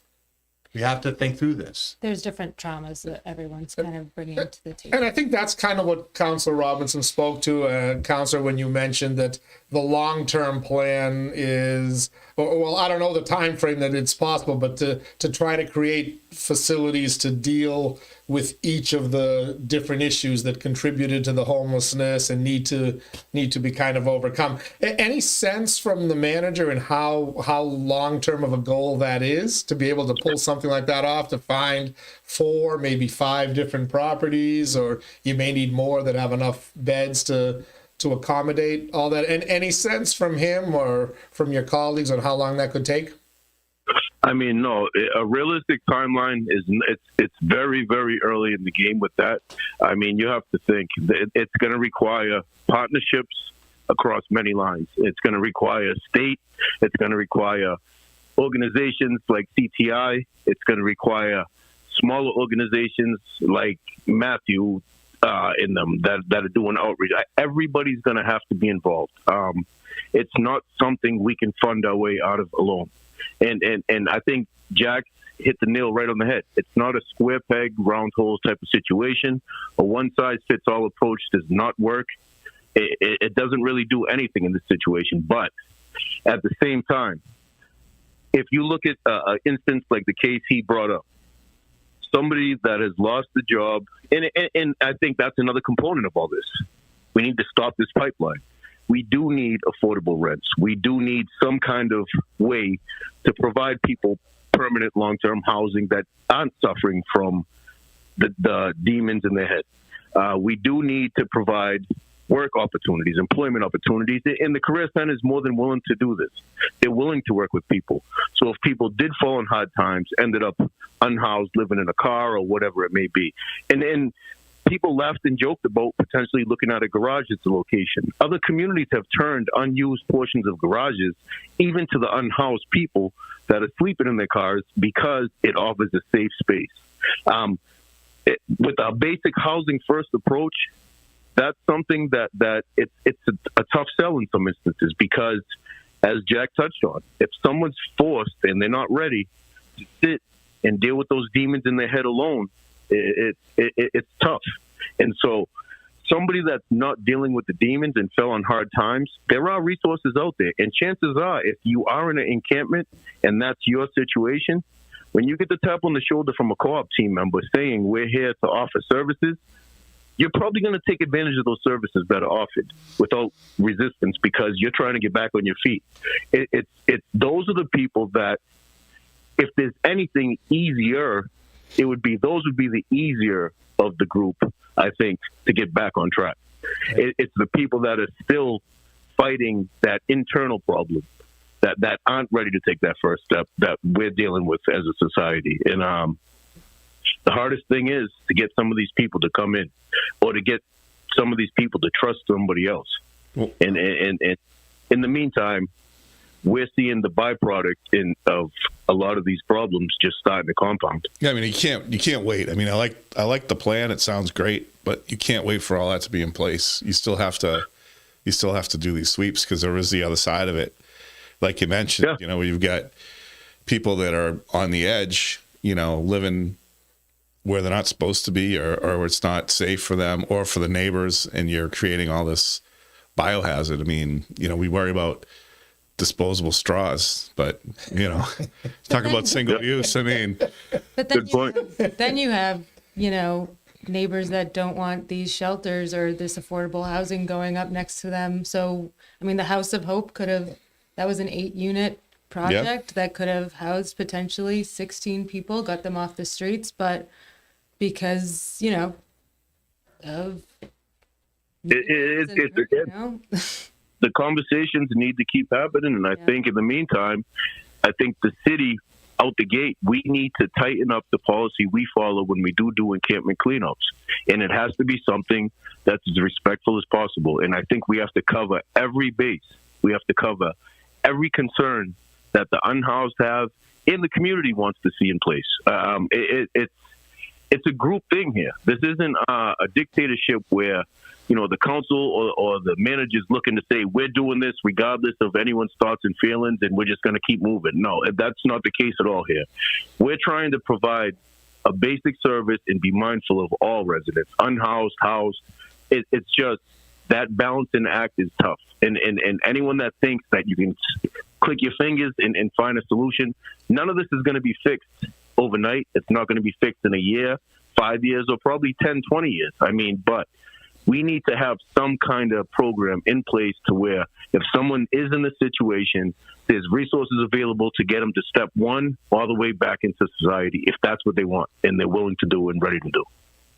We have to think through this. There's different traumas that everyone's kind of bringing to the table. And I think that's kind of what Councillor Robinson spoke to, Councillor, when you mentioned that the long-term plan is, well, I don't know the time frame that it's possible, but to try to create facilities to deal with each of the different issues that contributed to the homelessness and need to be kind of overcome. Any sense from the manager in how long-term of a goal that is to be able to pull something like that off, to find 4, maybe 5 different properties, or you may need more that have enough beds to accommodate all that? And any sense from him or from your colleagues on how long that could take? I mean, no, a realistic timeline it's very, very early in the game with that. I mean, you have to think that it's going to require partnerships across many lines. It's going to require state. It's going to require organizations like CTI. It's going to require smaller organizations like Matthew in them that are doing outreach. Everybody's going to have to be involved. It's not something we can fund our way out of alone. And I think, Jack, hit the nail right on the head. It's not a square peg, round hole type of situation. A one-size-fits-all approach does not work. It doesn't really do anything in this situation. But at the same time, if you look at an instance like the case he brought up, somebody that has lost the job, and I think that's another component of all this. We need to stop this pipeline. We do need affordable rents. We do need some kind of way to provide people permanent long-term housing that aren't suffering from the demons in their head. We do need to provide work opportunities, employment opportunities, and the Career Center is more than willing to do this. They're willing to work with people. So if people did fall on hard times, ended up unhoused, living in a car or whatever it may be, and people laughed and joked about potentially looking at a garage as a location. Other communities have turned unused portions of garages even to the unhoused people that are sleeping in their cars because it offers a safe space. With our basic housing first approach, that's something that it's a tough sell in some instances because, as Jack touched on, if someone's forced and they're not ready to sit and deal with those demons in their head alone, it's tough. And so somebody that's not dealing with the demons and fell on hard times, there are resources out there. And chances are, if you are in an encampment and that's your situation, when you get the tap on the shoulder from a co-op team member saying we're here to offer services, you're probably going to take advantage of those services that are offered without resistance because you're trying to get back on your feet. Those are the people that, if there's anything easier, those would be the easier of the group, I think, to get back on track. It's the people that are still fighting that internal problem that aren't ready to take that first step that we're dealing with as a society. And the hardest thing is to get some of these people to come in or to get some of these people to trust somebody else. And in the meantime, we're seeing the byproduct of a lot of these problems just starting to compound. Yeah, I mean, you can't wait. I mean, I like the plan. It sounds great, but you can't wait for all that to be in place. You still have to do these sweeps because there is the other side of it. Like you mentioned, Yeah. You've got people that are on the edge, living where they're not supposed to be or where it's not safe for them or for the neighbors, and you're creating all this biohazard. I mean, we worry about disposable straws, but talk about single use. I mean, But then you have neighbors that don't want these shelters or this affordable housing going up next to them. So, I mean, the House of Hope that was an 8-unit project that could have housed potentially 16 people, got them off the streets, but because, of... The conversations need to keep happening, and I think in the meantime, I think the city out the gate, we need to tighten up the policy we follow when we do encampment cleanups, and it has to be something that's as respectful as possible. And I think we have to cover every base. We have to cover every concern that the unhoused have and the community wants to see in place. It's a group thing here. This isn't a dictatorship where the council or the manager's looking to say, we're doing this regardless of anyone's thoughts and feelings, and we're just going to keep moving. No, that's not the case at all here. We're trying to provide a basic service and be mindful of all residents, unhoused, housed. It's just that balancing act is tough. And anyone that thinks that you can click your fingers and find a solution, none of this is going to be fixed overnight. It's not going to be fixed in a year, 5 years, or probably 10, 20 years. But we need to have some kind of program in place to where if someone is in this situation, there's resources available to get them to step one all the way back into society if that's what they want and they're willing to do and ready to do.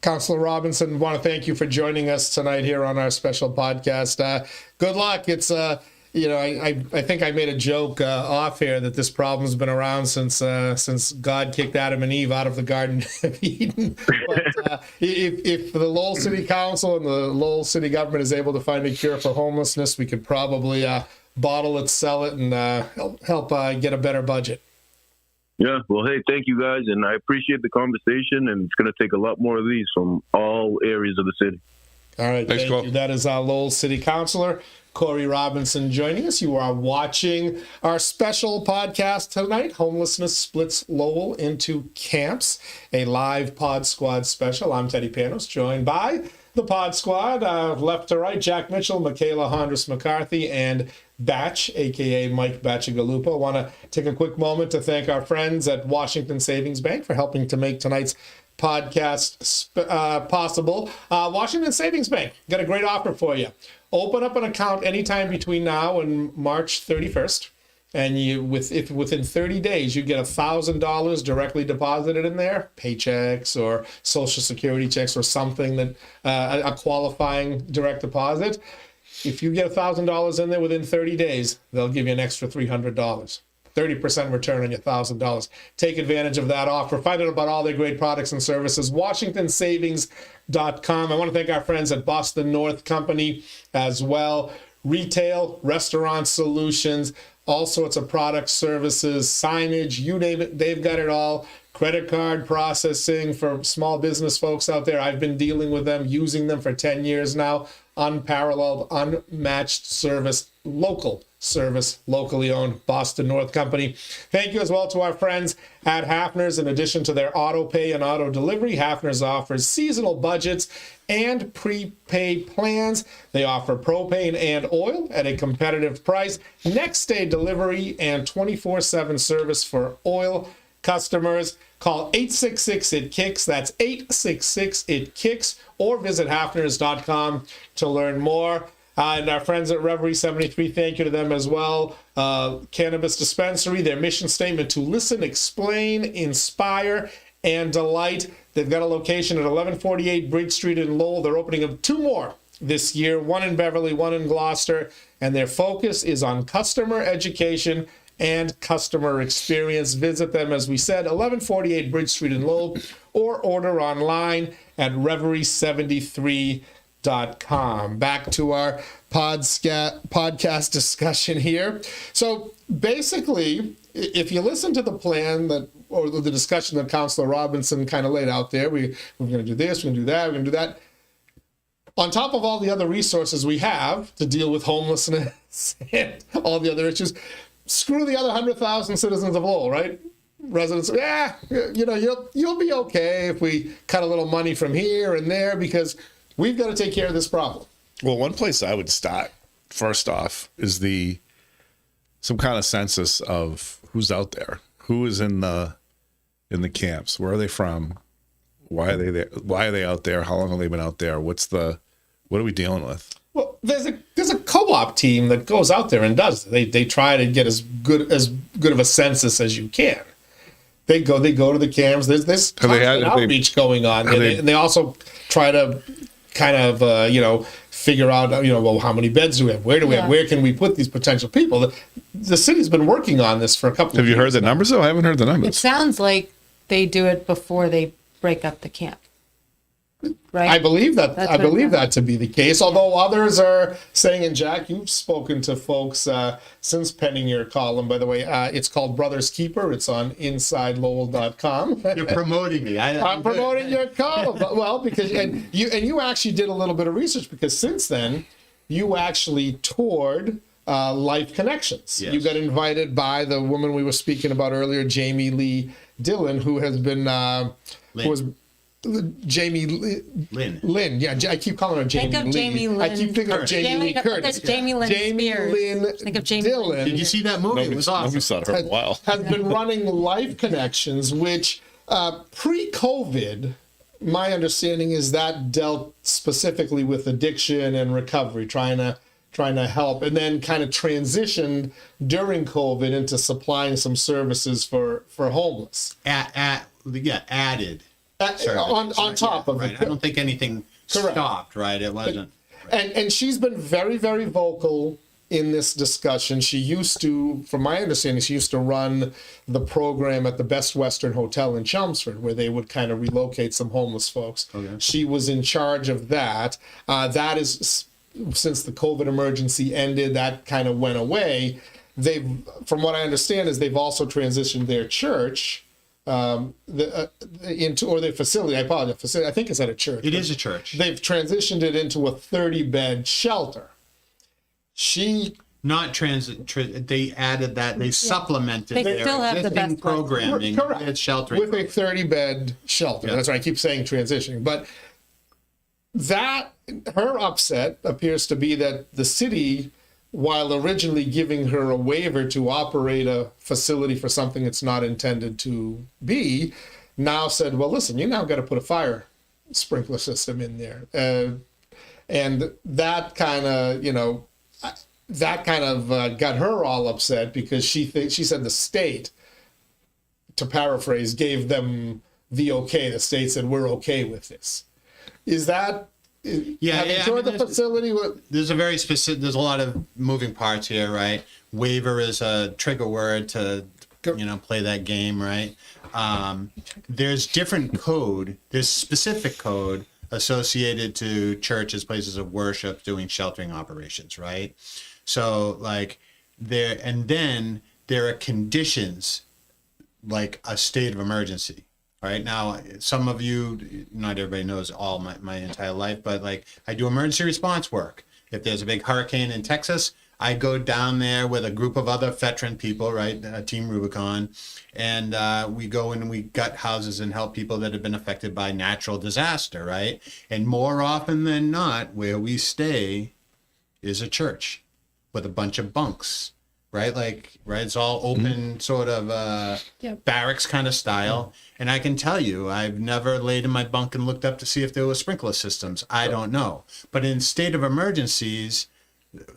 Councillor Robinson, want to thank you for joining us tonight here on our special podcast. Good luck. It's I think I made a joke off here that this problem's been around since God kicked Adam and Eve out of the Garden of Eden. But if the Lowell City Council and the Lowell City government is able to find a cure for homelessness, we could probably bottle it, sell it, and help get a better budget. Yeah, well, hey, thank you guys, and I appreciate the conversation, and it's going to take a lot more of these from all areas of the city. All right, thanks, thank you. That is our Lowell City Councilor, Corey Robinson joining us. You are watching our special podcast tonight, Homelessness Splits Lowell into Camps, a live Pod Squad special. I'm Teddy Panos, joined by the Pod Squad, left to right, Jack Mitchell, Michaela Hondras McCarthy, and Batch, aka Mike Batchagalupa. I want to take a quick moment to thank our friends at Washington Savings Bank for helping to make tonight's podcast possible. Washington Savings Bank got a great offer for you. Open up an account anytime between now and March 31st, and if within 30 days you get $1,000 directly deposited in there, paychecks or Social Security checks or something that a qualifying direct deposit. If you get $1,000 in there within 30 days, they'll give you an extra $300. 30% return on your $1,000. Take advantage of that offer. Find out about all their great products and services. WashingtonSavings.com. I want to thank our friends at Boston North Company as well. Retail, restaurant solutions, all sorts of products, services, signage, you name it, they've got it all. Credit card processing for small business folks out there. I've been dealing with them, using them for 10 years now. Unparalleled, unmatched service, local service, locally owned, Boston North Company. Thank you as well to our friends at Hafner's. In addition to their auto pay and auto delivery, Hafner's offers seasonal budgets and prepaid plans. They offer propane and oil at a competitive price, next day delivery, and 24/7 service for oil customers. Call 866-IT-KICKS. That's 866-IT-KICKS, or visit Hafners.com to learn more. And our friends at Reverie 73, thank you to them as well. Cannabis Dispensary, their mission statement: to listen, explain, inspire, and delight. They've got a location at 1148 Bridge Street in Lowell. They're opening up 2 more this year, one in Beverly, one in Gloucester. And their focus is on customer education and customer experience. Visit them, as we said, 1148 Bridge Street in Lowell, or order online at reverie73.com. Back to our podcast discussion here. So basically, if you listen to the plan that, or the discussion that Councillor Robinson kind of laid out there, we're going to do this, we're going to do that, we're going to do that. On top of all the other resources we have to deal with homelessness and all the other issues, screw the other 100,000 citizens of Lowell, right? Residents, you'll be okay if we cut a little money from here and there, because we've got to take care of this problem. Well, one place I would start first off is some kind of census of who's out there, who is in the camps, where are they from, why are they there, why are they out there, how long have they been out there, what are we dealing with? Well, there's a co-op team that goes out there and does. They try to get as good of a census as you can. They go to the camps. There's constant outreach going on, and they also try to kind of figure out well, how many beds do we have? Where do we have? Where can we put these potential people? The city's been working on this for a couple of years. Have you heard the numbers though? I haven't heard the numbers. It sounds like they do it before they break up the camp. Right? I believe that to be the case, although others are saying, and Jack, you've spoken to folks since penning your column, by the way. It's called Brothers Keeper. It's on InsideLowell.com. You're promoting me. I'm promoting your column. Well, because you actually did a little bit of research, because since then you actually toured Life Connections. Yes. You got invited by the woman we were speaking about earlier, Jamie Lee Dillon, who has been Jamie Lynn. Yeah, I keep calling her Jamie Lee. Jamie Lynn. I keep thinking of Jamie Lee Curtis. Jamie Lynn Spears. Think of Jamie Dillon. Did you see that movie? It was awesome. Nobody saw her in a while. Has been running Life Connections, which pre-COVID, my understanding is that dealt specifically with addiction and recovery, trying to help, and then kind of transitioned during COVID into supplying some services for homeless. Added. On top of it. I don't think anything stopped, right? It wasn't. And she's been very, very vocal in this discussion. She used to, from my understanding, run the program at the Best Western Hotel in Chelmsford, where they would kind of relocate some homeless folks. Okay. She was in charge of that. That is, since the COVID emergency ended, that kind of went away. From what I understand, is they've also transitioned their church into their facility. I apologize. I think it's at a church. It is a church. They've transitioned it into a 30-bed shelter. She Not they added that, they supplemented They their still have the existing best programming Correct. with sheltering. with a 30-bed shelter. Yeah. That's right. I keep saying transitioning, but that her upset appears to be that the city, while originally giving her a waiver to operate a facility for something it's not intended to be, now said, well, listen, you now got to put a fire sprinkler system in there. And that kind of, got her all upset because she said the state, to paraphrase, gave them the okay. The state said, we're okay with this. Is that, having toured the facility? There's a very specific, there's a lot of moving parts here, right? Waiver is a trigger word to, play that game, right? There's different code, there's specific code associated to churches, places of worship doing sheltering operations, right? So then there are conditions like a state of emergency. All right. Now, some of you, not everybody knows all my entire life, but I do emergency response work. If there's a big hurricane in Texas, I go down there with a group of other veteran people, right? Team Rubicon. And we go and we gut houses and help people that have been affected by natural disaster, right? And more often than not, where we stay is a church with a bunch of bunks, right? It's all open sort of barracks kind of style. And I can tell you, I've never laid in my bunk and looked up to see if there were sprinkler systems. I don't know. But in state of emergencies,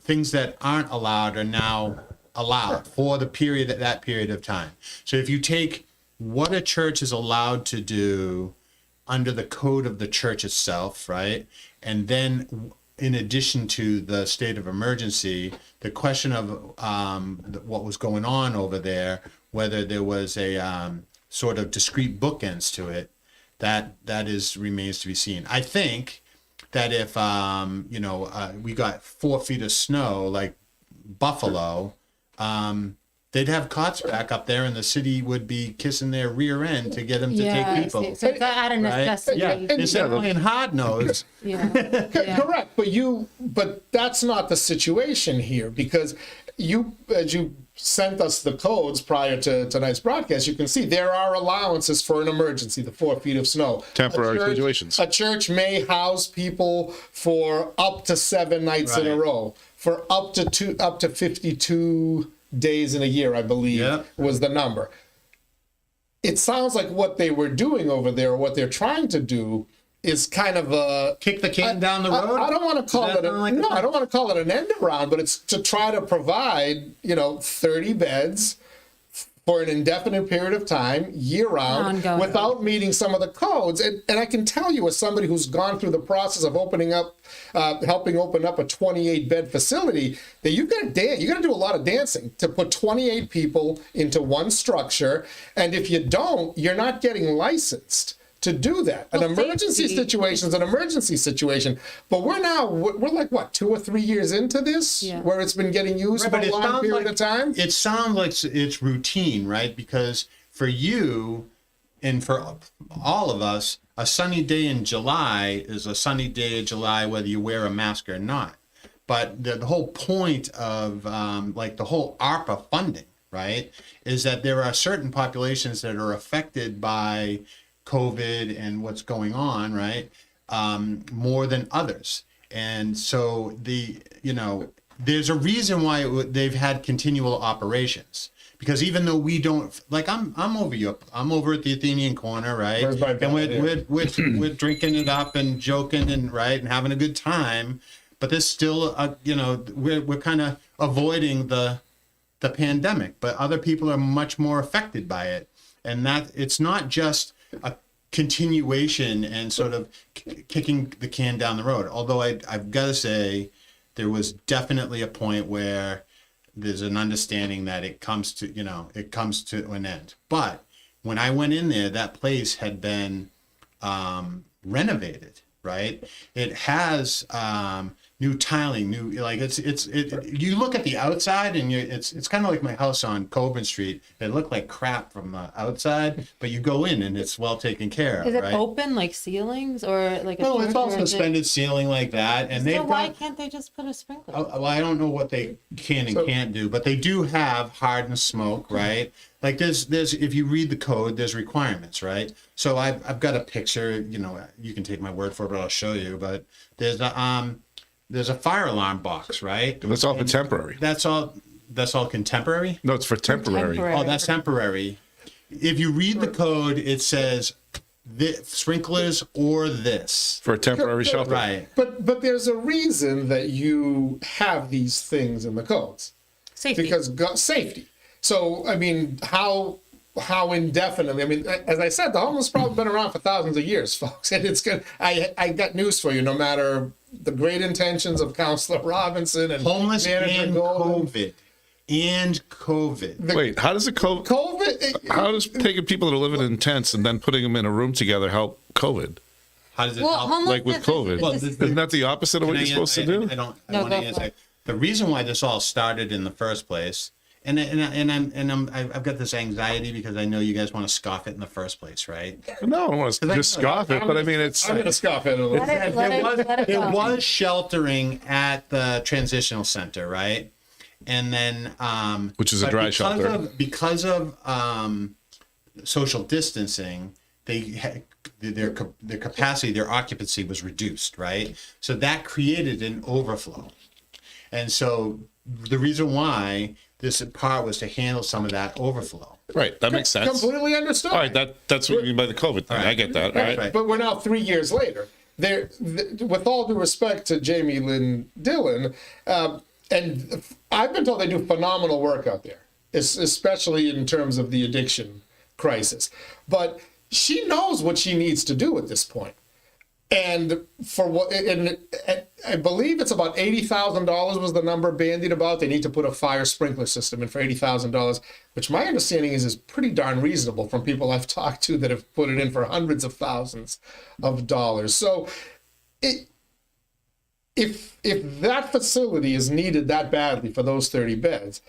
things that aren't allowed are now allowed for that period of time. So if you take what a church is allowed to do under the code of the church itself, right? And then in addition to the state of emergency, the question of what was going on over there, whether there was a sort of discrete bookends to it, that remains to be seen. I think that if we got 4 feet of snow like Buffalo, they'd have cots back up there, and the city would be kissing their rear end to get them to take people. So it's out of necessity. Yeah, instead of playing hard nose. Correct, but that's not the situation here, because as you sent us the codes prior to tonight's broadcast, you can see there are allowances for an emergency, the 4 feet of snow. Temporary situations. A church may house people for up to 7 nights in a row, for up to 52 days in a year, I believe, was the number. It sounds like what they were doing over there, or what they're trying to do, is kind of a kick the can down the road. I don't want to call it I don't want to call it an end around, but it's to try to provide 30 beds for an indefinite period of time, year round, without meeting some of the codes. And I can tell you, as somebody who's gone through the process of helping open up a 28-bed facility, that you got to do a lot of dancing to put 28 people into one structure. And if you don't, you're not getting licensed to do that. An emergency situation is an emergency situation. But we're like, what, 2 or 3 years into this, where it's been getting used for a long period of time? It sounds like it's routine, right? Because for you and for all of us, a sunny day in July is a sunny day in July, whether you wear a mask or not. But the whole point of the whole ARPA funding, right, is that there are certain populations that are affected by COVID and what's going on, right, more than others. And so there's a reason why they've had continual operations. Because even though we don't, I'm over at the Athenian Corner, right? And we're drinking it up and joking and having a good time. But there's still we're kind of avoiding the pandemic. But other people are much more affected by it, and that it's not just a continuation and sort of kicking the can down the road. Although I've got to say, there was definitely a point where there's an understanding that it comes to an end. But when I went in there, that place had been renovated, right? It has new tiling, like you look at the outside and it's kind of like my house on Coburn Street. It looked like crap from the outside, but you go in and it's well taken care of. Is it right? open like ceilings or like a No, it's church, all or is it- suspended ceiling like that, and So they've why got. can't they just put a sprinkler? Well, I don't know what they can and can't do, but they do have hardened smoke, right? Like there's if you read the code, there's requirements, right? So I've got a picture, you can take my word for it, but I'll show you. But there's a fire alarm box, right? That's all for temporary. That's all contemporary? No, it's for temporary. Oh, that's temporary. If you read the code, it says sprinklers or this. For a temporary shelter. Right. But there's a reason that you have these things in the codes. Safety. Because safety. So, I mean, how indefinitely? I mean, as I said, the homeless problem has been around for thousands of years, folks. And it's good. I got news for you. No matter the great intentions of Councilor Robinson and Homeless Manager and Golden, COVID. Wait, how does COVID. how does taking people that are living in tents and then putting them in a room together help COVID? How does it Well, help? Like with COVID? Well, Isn't that the opposite of what you're supposed to do? I don't. I No, want to go for answer. it. The reason why this all started in the first place, I've got this anxiety because I know you guys want to scoff it in the first place, right? No, I don't want to just scoff it, but I mean, it's I'm going to scoff at it a little. Let it There go. was sheltering at the transitional center, right? And then Which is a but dry shelter. because of social distancing, their capacity, their occupancy was reduced, right? So that created an overflow. And so the reason why this part was to handle some of that overflow. right. That makes sense. Completely understood. All right, that's what you mean by the COVID thing. I get that. All right. Right. But we're now 3 years later. With all due respect to Jamie Lynn Dillon, and I've been told they do phenomenal work out there, especially in terms of the addiction crisis. But she knows what she needs to do at this point. And I believe it's about $80,000 was the number bandied about. They need to put a fire sprinkler system in for $80,000, which my understanding is pretty darn reasonable from people I've talked to that have put it in for hundreds of thousands of dollars. So if that facility is needed that badly for those 30 beds,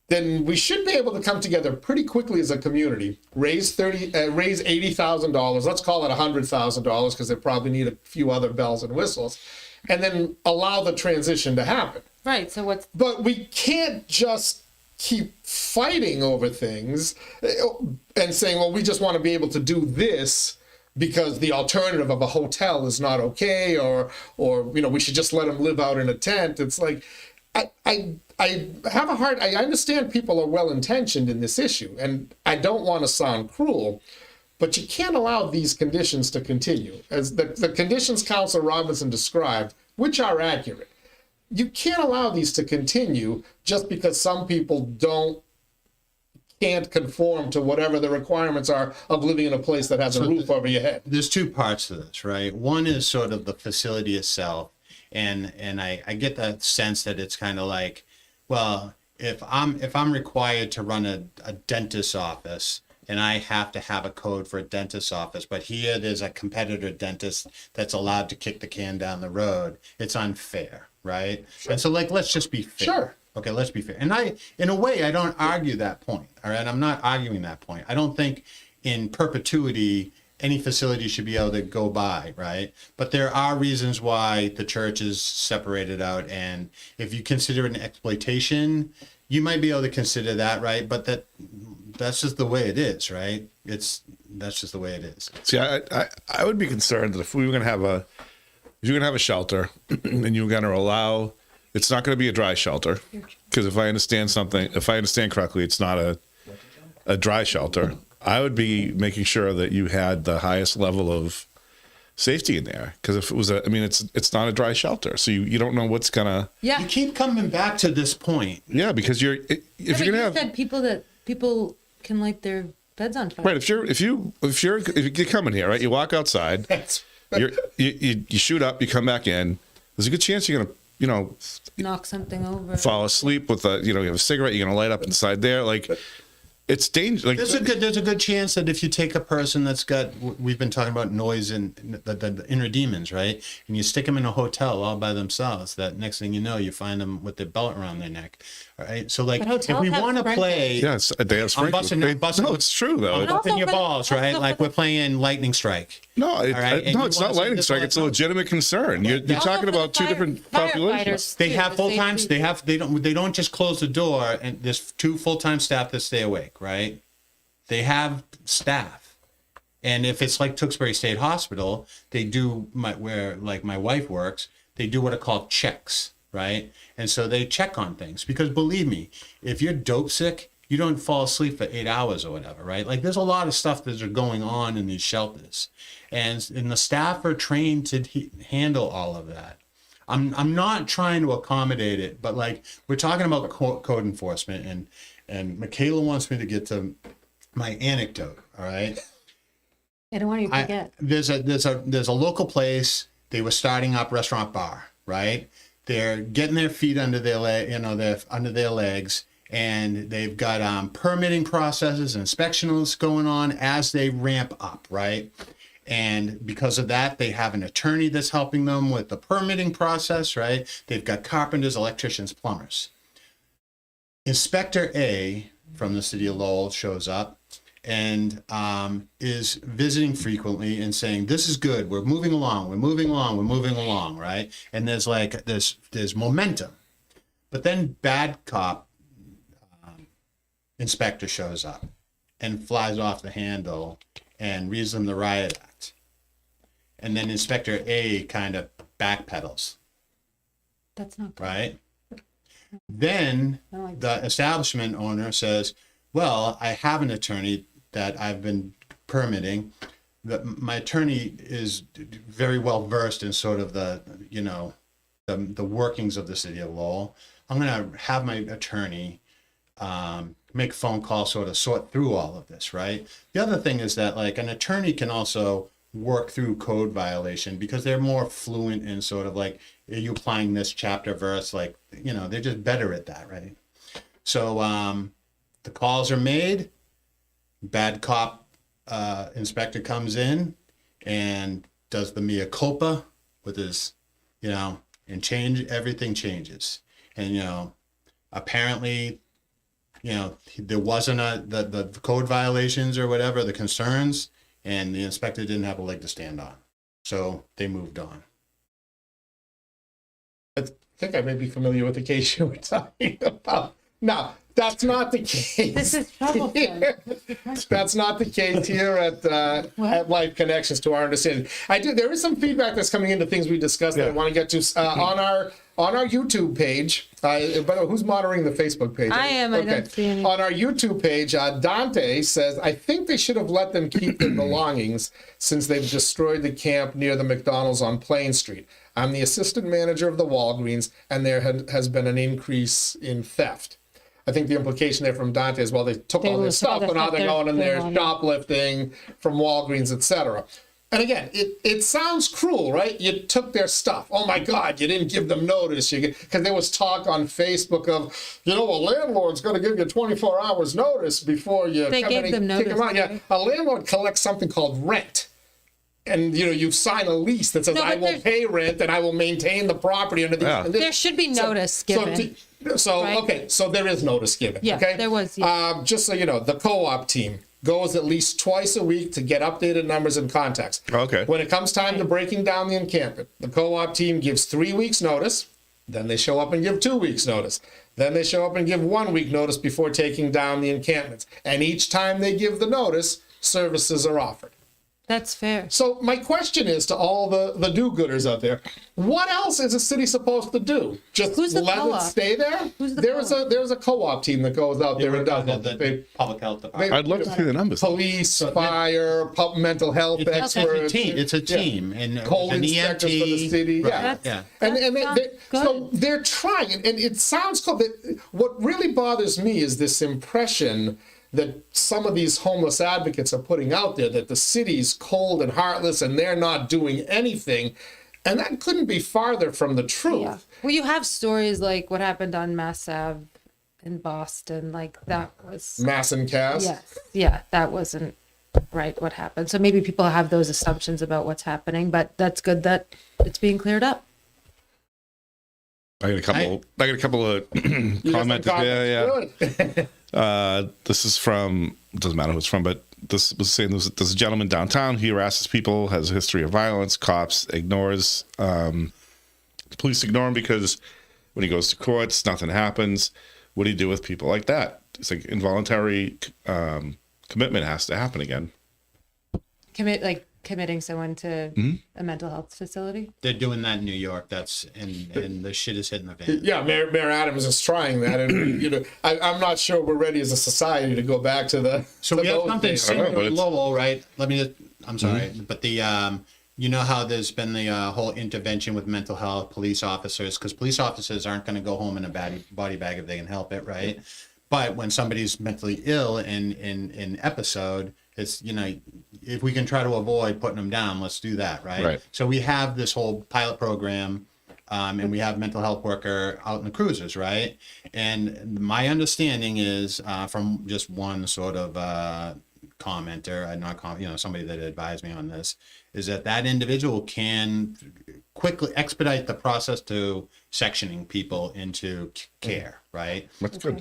then we should be able to come together pretty quickly as a community, raise $80,000, let's call it $100,000 because they probably need a few other bells and whistles, and then allow the transition to happen. Right. So what's But we can't just keep fighting over things and saying, well, we just want to be able to do this because the alternative of a hotel is not okay, or we should just let them live out in a tent. It's like, I have a hard, I understand people are well-intentioned in this issue, and I don't want to sound cruel, but you can't allow these conditions to continue. As the conditions Councilor Robinson described, which are accurate, you can't allow these to continue just because some people can't conform to whatever the requirements are of living in a place that has a roof over your head. There's two parts to this, right? One is sort of the facility itself. And I get that sense that it's kind of like, well, if I'm required to run a dentist's office and I have to have a code for a dentist's office, but here there's a competitor dentist that's allowed to kick the can down the road, it's unfair, right? Sure. And so let's just be fair. Sure. Okay, let's be fair. And in a way, I don't argue that point, all right? I'm not arguing that point. I don't think in perpetuity any facility should be able to go by, right? But there are reasons why the church is separated out. And if you consider it an exploitation, you might be able to consider that, right? But that's just the way it is, right? That's just the way it is. See, I would be concerned that if we were going to have a shelter and you were going to allow, it's not going to be a dry shelter, because if I understand correctly, it's not a dry shelter. I would be making sure that you had the highest level of safety in there, because if it was it's not a dry shelter, so you don't know what's gonna. yeah? You keep coming back to this point. Yeah, because if you're gonna have said people can light their beds on fire. right, if you come in here, right, you walk outside, you shoot up, you come back in. There's a good chance you're gonna Knock something over. fall asleep with you have a cigarette, you're gonna light up inside there, like. it's dangerous. Like, There's a good chance that if you take a person that's got, we've been talking about noise and the inner demons, right? And you stick them in a hotel all by themselves, that next thing you know, you find them with their belt around their neck. All right. So like, But if hotels we have want to sprinklers. play, yes, they have sprinklers. No, it's true though. up in Also your for the- balls, right? also Like for we're playing lightning strike. No, All right, and no, you it's wanna not say lightning this strike. all It's a the time. legitimate concern. You're Also talking for the about two different populations. firefighters, They too, have the full times. safety- They don't just close the door and there's 2 full-time staff that stay awake, right? They have staff. And if it's like Tewksbury State Hospital, they do where like my wife works, they do what are called checks, right? And so they check on things because believe me, if you're dope sick, you don't fall asleep for 8 hours or whatever, right? Like there's a lot of stuff that's going on in these shelters, and the staff are trained to handle all of that. I'm not trying to accommodate it, but like we're talking about code enforcement, and Michaela wants me to get to my anecdote. All right. I don't want you to forget. There's a local place. They were starting up restaurant bar, right? They're getting their feet under their under their legs, and they've got permitting processes and inspections going on as they ramp up, right? And because of that, they have an attorney that's helping them with the permitting process, right? They've got carpenters, electricians, plumbers. Inspector A from the city of Lowell shows up and is visiting frequently and saying, this is good, we're moving along, right? And there's like there's momentum. But then bad cop inspector shows up and flies off the handle and reads them the riot act. And then Inspector A kind of backpedals, That's not good. right? Then the establishment owner says, well, I have an attorney that I've been permitting. My attorney is very well versed in sort of the workings of the city of Lowell. I'm going to have my attorney make a phone call, sort of sort through all of this, right? The other thing is that like an attorney can also work through code violation because they're more fluent in sort of like, are you applying this chapter verse? Like, they're just better at that, right? So the calls are made, bad cop inspector comes in and does the mea culpa with his, and everything changes. And, apparently, there wasn't the code violations or whatever, the concerns, and the inspector didn't have a leg to stand on. So they moved on. I think I may be familiar with the case you were talking about. No, that's not the case. This is troublesome. That's not the case here at Life Connections, to our understanding. There is some feedback that's coming into things we discussed that I want to get to on our YouTube page. By the way, who's monitoring the Facebook page? I am. Okay. I don't see any. On our YouTube page, Dante says, I think they should have let them keep their belongings since they've destroyed the camp near the McDonald's on Plain Street. I'm the assistant manager of the Walgreens, and there has been an increase in theft. I think the implication there from Dante is, well, they took all their stuff, and now they're going in there shoplifting from Walgreens, etc. And again, it sounds cruel, right? You took their stuff. Oh my God, you didn't give them notice. Because there was talk on Facebook of, a landlord's going to give you 24 hours notice before you They gave them notice. Kick them out. Yeah, a landlord collects something called rent. And you sign a lease that says, I will pay rent and I will maintain the property under these conditions. There should be notice given. So right? So there is notice given. Yeah, okay? there was. Yeah. Just so you know, the co-op team goes at least twice a week to get updated numbers and context. Okay. When it comes time to breaking down the encampment, the co-op team gives 3 weeks notice. Then they show up and give 2 weeks notice. Then they show up and give 1 week notice before taking down the encampments. And each time they give the notice, services are offered. That's fair. So my question is to all the do-gooders out there, what else is a city supposed to do? Just Who's the let co-op? it stay there? Who's the there's a co-op team that goes out there and does it. The public health department. I'd love to see the numbers. Police, fire, mental health It's a experts. team. It's a team. And Coal an inspectors for the EMT. city. Right. Yeah. Yeah. So they're trying, and it sounds cool. What really bothers me is this impression that some of these homeless advocates are putting out there, that the city's cold and heartless and they're not doing anything. And that couldn't be farther from the truth. Yeah. Well, you have stories like what happened on Mass Ave in Boston, like that was, Mass and cast. yes, yeah, that wasn't right what happened. So maybe people have those assumptions about what's happening, but that's good that it's being cleared up. I got a couple of comments. Yeah. This is from, doesn't matter who it's from, but this was saying there's a gentleman downtown. He harasses people, has a history of violence. Cops ignores, police ignore him because when he goes to courts, nothing happens. What do you do with people like that? It's like involuntary commitment has to happen again. Committing someone to a mental health facility. They're doing that in New York. That's and the shit is hitting the fan. Yeah, Mayor Adams is trying that, and I'm not sure we're ready as a society to go back to the. So we have something similar with Lowell, right? I'm sorry, but the you know how there's been the whole intervention with mental health police officers, because police officers aren't going to go home in a body bag if they can help it, right? But when somebody's mentally ill in episode, it's, if we can try to avoid putting them down, let's do that, right? So we have this whole pilot program, and we have mental health worker out in the cruisers, right? And my understanding is from just one sort of commenter, somebody that advised me on this, is that individual can quickly expedite the process to sectioning people into care, right? That's good.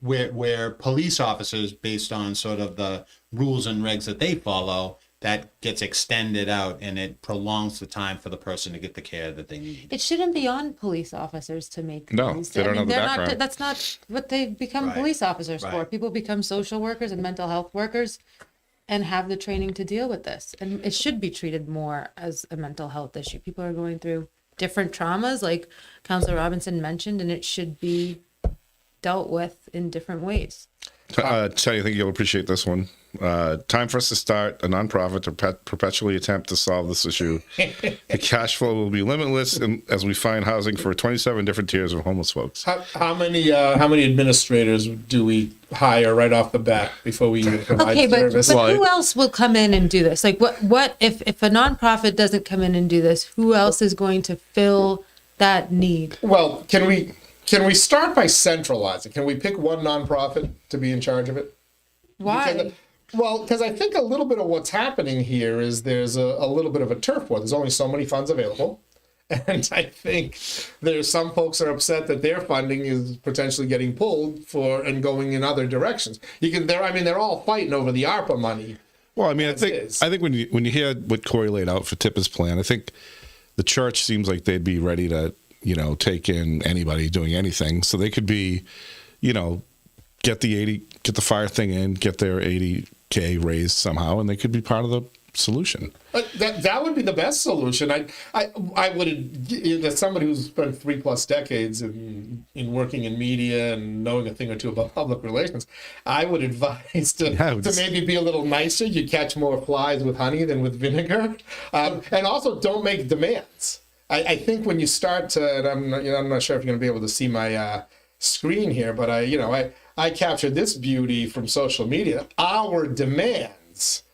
Where police officers, based on sort of the rules and regs that they follow, that gets extended out and it prolongs the time for the person to get the care that they need. It shouldn't be on police officers to make No, these. they don't have the background. That's not what they become Right. police officers for. Right. People become social workers and mental health workers and have the training to deal with this. And it should be treated more as a mental health issue. People are going through different traumas, like Councilor Robinson mentioned, and it should be dealt with in different ways. Teddy, I think you'll appreciate this one. Time for us to start a nonprofit to perpetually attempt to solve this issue. The cash flow will be limitless as we find housing for 27 different tiers of homeless folks. How many administrators do we hire right off the bat before we even provide Okay, but service? who else will come in and do this? Like, what if a nonprofit doesn't come in and do this? Who else is going to fill that need? Well, can we start by centralizing? Can we pick one nonprofit to be in charge of it? Why? Because I think a little bit of what's happening here is there's a little bit of a turf war. There's only so many funds available. And I think there's some folks are upset that their funding is potentially getting pulled and going in other directions. They're all fighting over the ARPA money. Well, I think when you hear what Corey laid out for Tipper's plan, I think the church seems like they'd be ready to, take in anybody doing anything. So they could be, get the fire thing in, get their $80K raised somehow, and they could be part of the solution. That would be the best solution. I would, as somebody who's spent 3+ decades in working in media and knowing a thing or two about public relations, I would advise to maybe be a little nicer. You catch more flies with honey than with vinegar, and also don't make demands. I think when you start to, and I'm not sure if you're going to be able to see my screen here, but I captured this beauty from social media. Our demands.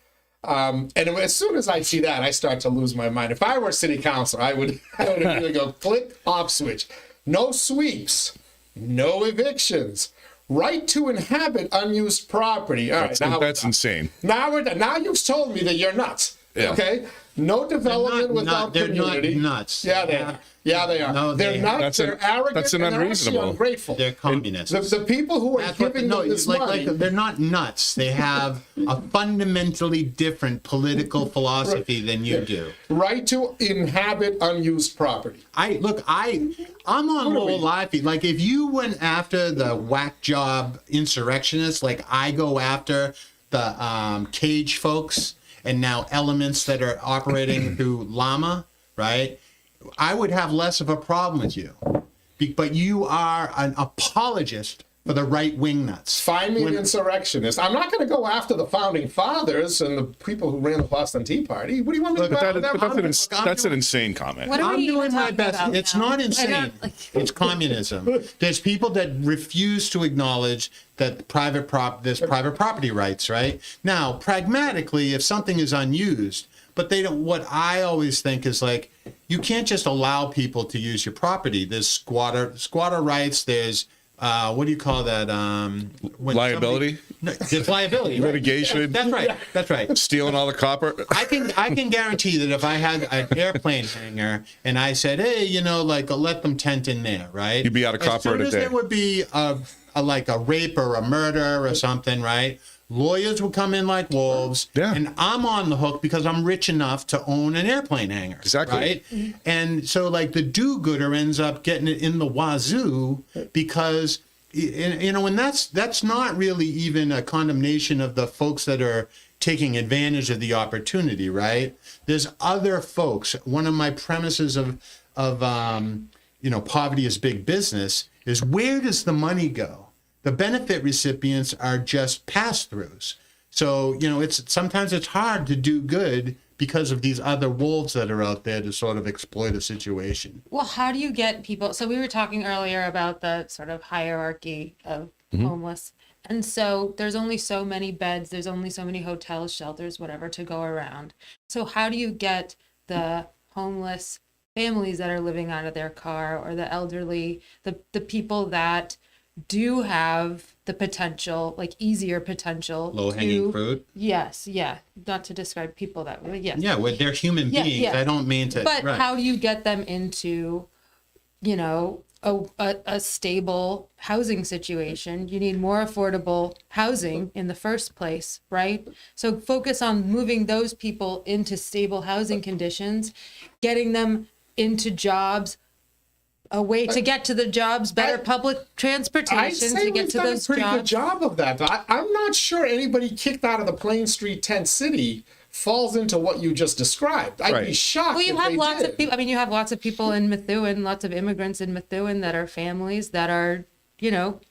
And as soon as I see that, I start to lose my mind. If I were city councilor, I would really go click off switch. No sweeps, no evictions, right to inhabit unused property. All right, that's insane. Now we're done. Now you've told me that you're nuts. Yeah. Okay. No development without community. They're not nuts. Yeah, they are. Yeah, they are. No, they're nuts. They're arrogant. That's an and unreasonable. They're actually ungrateful. They're communists. The people who are giving them this money. They're not nuts. They have a fundamentally different political philosophy than you do. Right to inhabit unused property. I'm on Lowell Live feed. Like, if you went after the whack job insurrectionists, like I go after the cage folks and now elements that are operating through Llama, right? I would have less of a problem with you. But you are an apologist for the right-wing nuts. Find me an insurrectionist. I'm not going to go after the founding fathers and the people who ran the Boston Tea Party. What do you want me to do after them? That's an insane comment. I'm doing my best. It's not insane. It's communism. There's people that refuse to acknowledge that there's private property rights, right? Now, pragmatically, if something is unused, but they don't, what I always think is like, you can't just allow people to use your property. There's squatter rights, there's what do you call that? When Liability? no, there's liability. Right? Litigation? That's right. That's right. Stealing all the copper? I can guarantee that if I had an airplane hangar and I said, hey, like let them tent in there, right? You'd be out of copper in a as soon as day. there would be like a rape or a murder or something, right? Lawyers would come in like wolves, Yeah. and I'm on the hook because I'm rich enough to own an airplane hangar. Exactly. Right? And so, like, the do-gooder ends up getting it in the wazoo because, and that's not really even a condemnation of the folks that are taking advantage of the opportunity, right? There's other folks. One of my premises of poverty is big business is, where does the money go? The benefit recipients are just pass-throughs. So, sometimes it's hard to do good because of these other wolves that are out there to sort of exploit a situation. Well, how do you get people? So we were talking earlier about the sort of hierarchy of homeless. And so there's only so many beds, there's only so many hotels, shelters, whatever, to go around. So how do you get the homeless families that are living out of their car, or the elderly, the people that do have the potential, like easier potential, Low-hanging fruit? Yes, yeah. Not to describe people that way, yes. Yeah, well, they're human Yeah, beings. yeah. I don't mean to. But right. how do you get them into, a stable housing situation? You need more affordable housing in the first place, right? So focus on moving those people into stable housing conditions, getting them into jobs, a way to get to the jobs, better public I'd transportation say to get we've to done those a pretty good jobs. job of that. I'm not sure anybody kicked out of the Plain Street tent city falls into what you just described. I'd be Right. shocked. Well, you if have they lots did. of people. I mean, you have lots of people in Methuen, lots of immigrants in Methuen that are families that are,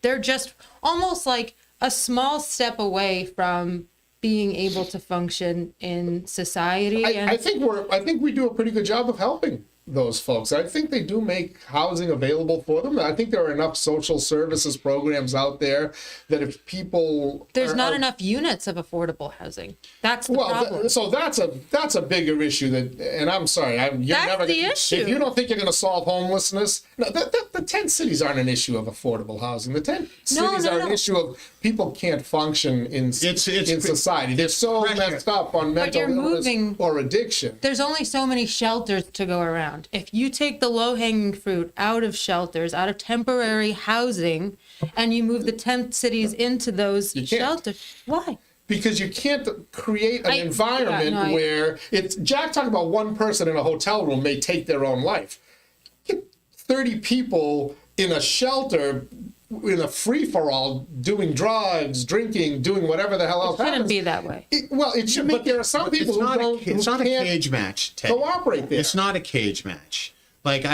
they're just almost like a small step away from being able to function in society. I think we do a pretty good job of helping those folks. I think they do make housing available for them. I think there are enough social services programs out there that if people there's not enough units of affordable housing. That's the problem. So that's a bigger issue and I'm sorry, you're That's never the gonna, issue. If you don't think you're going to solve homelessness, no, the tent cities aren't an issue of affordable housing. The tent cities are an issue of people can't function in society. They're so messed up on mental illness or addiction. There's only so many shelters to go around. If you take the low-hanging fruit out of shelters, out of temporary housing, and you move the tent cities into those shelters, why? Because you can't create an environment where it's Jack talking about one person in a hotel room may take their own life. Get 30 people in a shelter in a free-for-all doing drugs, drinking, doing whatever the hell else It shouldn't happens. be that way. It should, but there are some people who don't. It's not a can't cage match, Ted. cooperate there. It's not a cage match. Like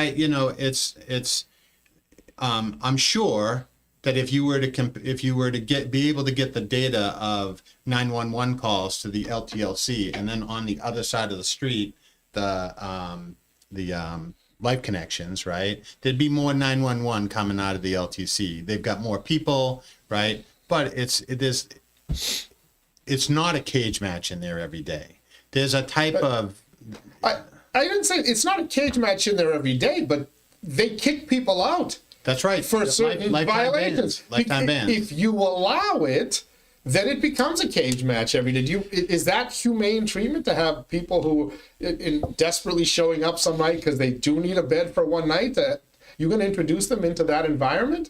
I'm sure that if you were to be able to get the data of 911 calls to the LTLC, and then on the other side of the street, the Life Connections, right? There'd be more 911 coming out of the LTC. They've got more people, right? But it's not a cage match in there every day. There's a type of. I didn't say it's not a cage match in there every day, but they kick people out. That's right. For certain violations. Lifetime bans. If you allow it, then it becomes a cage match every day. Is that humane treatment to have people who desperately showing up some night because they do need a bed for one night? You're going to introduce them into that environment?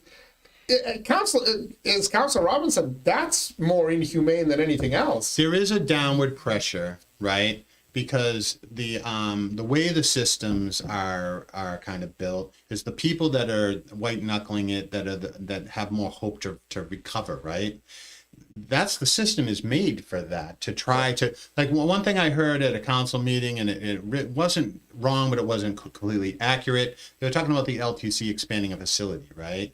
As Councilor Robbins said, that's more inhumane than anything else. There is a downward pressure, right? Because the way the systems are kind of built is the people that are white knuckling it, that have more hope to recover, right? That's the system is made for that, to try to, like, one thing I heard at a council meeting, and it wasn't wrong, but it wasn't completely accurate. They were talking about the LTC expanding a facility, right?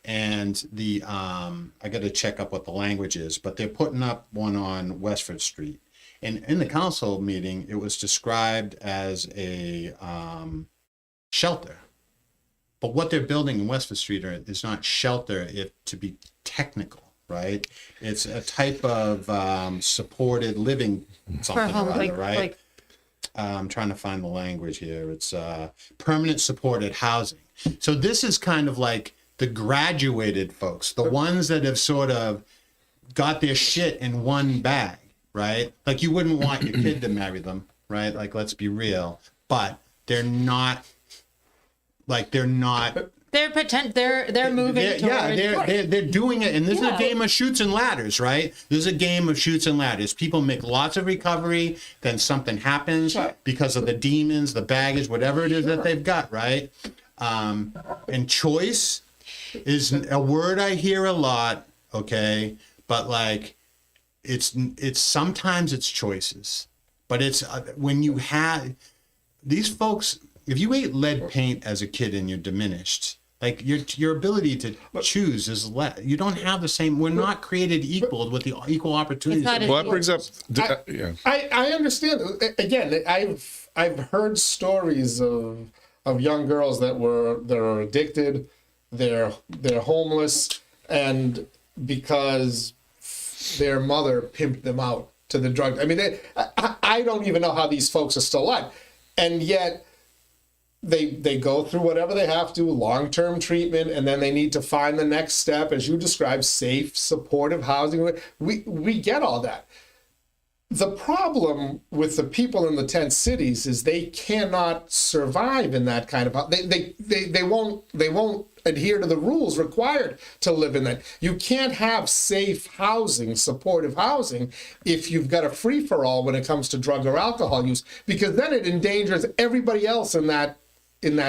And I got to check up what the language is, but they're putting up one on Westford Street. And in the council meeting, it was described as a shelter. But what they're building in Westford Street is not shelter, to be technical, right? It's a type of supported living something or other, right? I'm trying to find the language here. It's permanent supported housing. So this is kind of like the graduated folks, the ones that have sort of got their shit in one bag, right? Like you wouldn't want your kid to marry them, right? Like, let's be real, but they're not. They're moving. They're doing it, and this is a game of shoots and ladders, right? This is a game of shoots and ladders. People make lots of recovery, then something happens because of the demons, the baggage, whatever it is that they've got, right? And choice is a word I hear a lot, okay? But like, it's sometimes it's choices, but it's when you have these folks. If you ate lead paint as a kid and you're diminished, like your ability to choose is less. You don't have the same. We're not created equal with the equal opportunities. Well, that brings up. I understand. Again, I've heard stories of young girls that are addicted, they're homeless, and because their mother pimped them out to the drug. I mean, I don't even know how these folks are still alive, and yet. They go through whatever they have to, long-term treatment, and then they need to find the next step, as you described, safe, supportive housing. We get all that. The problem with the people in the tent cities is they cannot survive in that kind of they won't adhere to the rules required to live in that. You can't have safe housing, supportive housing, if you've got a free-for-all when it comes to drug or alcohol use, because then it endangers everybody else in that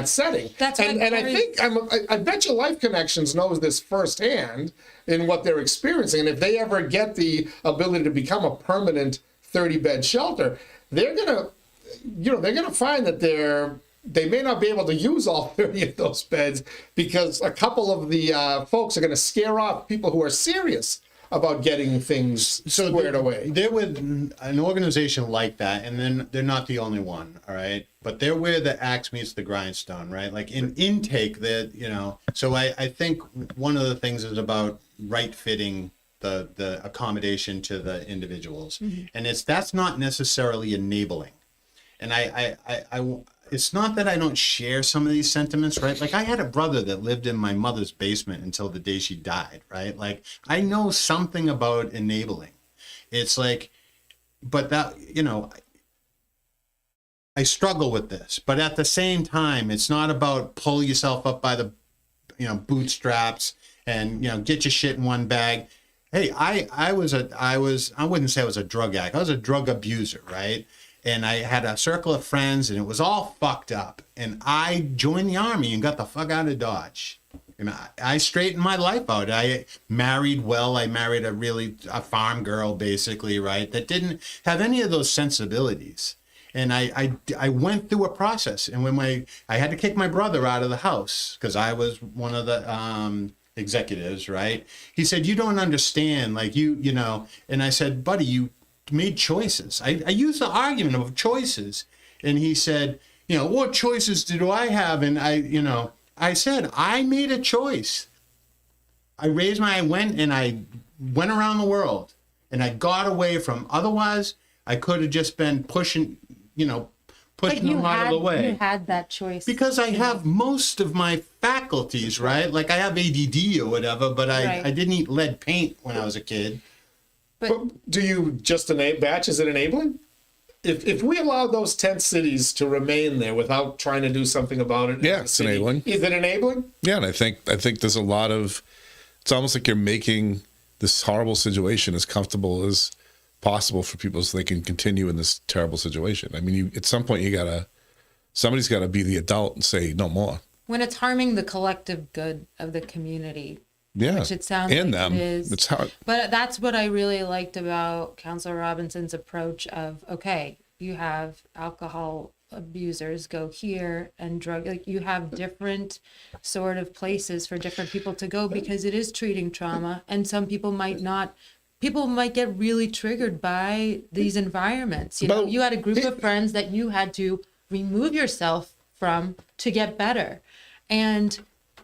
setting. That's and I bet you Life Connections knows this firsthand in what they're experiencing. And if they ever get the ability to become a permanent 30-bed shelter, they're gonna find that they may not be able to use all 30 of those beds because a couple of the folks are going to scare off people who are serious about getting things squared away. They're with an organization like that, and then they're not the only one, all right? But they're where the axe meets the grindstone, right? Like in intake, so I think one of the things is about right-fitting the accommodation to the individuals. Mm-hmm. And that's not necessarily enabling. And I it's not that I don't share some of these sentiments, right? Like I had a brother that lived in my mother's basement until the day she died, right? Like I know something about enabling. It's like, but that, I struggle with this, but at the same time, it's not about pull yourself up by the, bootstraps and, get your shit in one bag. Hey, I wouldn't say I was a drug addict. I was a drug abuser, right? And I had a circle of friends, and it was all fucked up. And I joined the Army and got the fuck out of Dodge. And I straightened my life out. I married well. I married a farm girl, basically, right? That didn't have any of those sensibilities. And I went through a process. And when I had to kick my brother out of the house because I was one of the executives, right? He said, "You don't understand, like And I said, "Buddy, you made choices." I used the argument of choices. And he said, "What choices do I have?" And I said, I made a choice. I went around the world and I got away from, otherwise I could have just been pushing them out of the way. You had that choice. Because I have most of my faculties, right? Like I have ADD or whatever, but I didn't eat lead paint when I was a kid. But do you just Batch, is it enabling? If we allow those tent cities to remain there without trying to do something about it, it's enabling. Is it enabling? Yeah, and I think there's a lot of. It's almost like you're making this horrible situation as comfortable as possible for people so they can continue in this terrible situation. I mean, at some point somebody's got to be the adult and say no more. When it's harming the collective good of the community. Yeah, which it sounds and like them. It is. It's hard. But that's what I really liked about Councilor Robinson's approach of, okay, you have alcohol abusers go here and you have different sort of places for different people to go because it is treating trauma. And some people might get really triggered by these environments. You had a group of friends that you had to remove yourself from to get better. And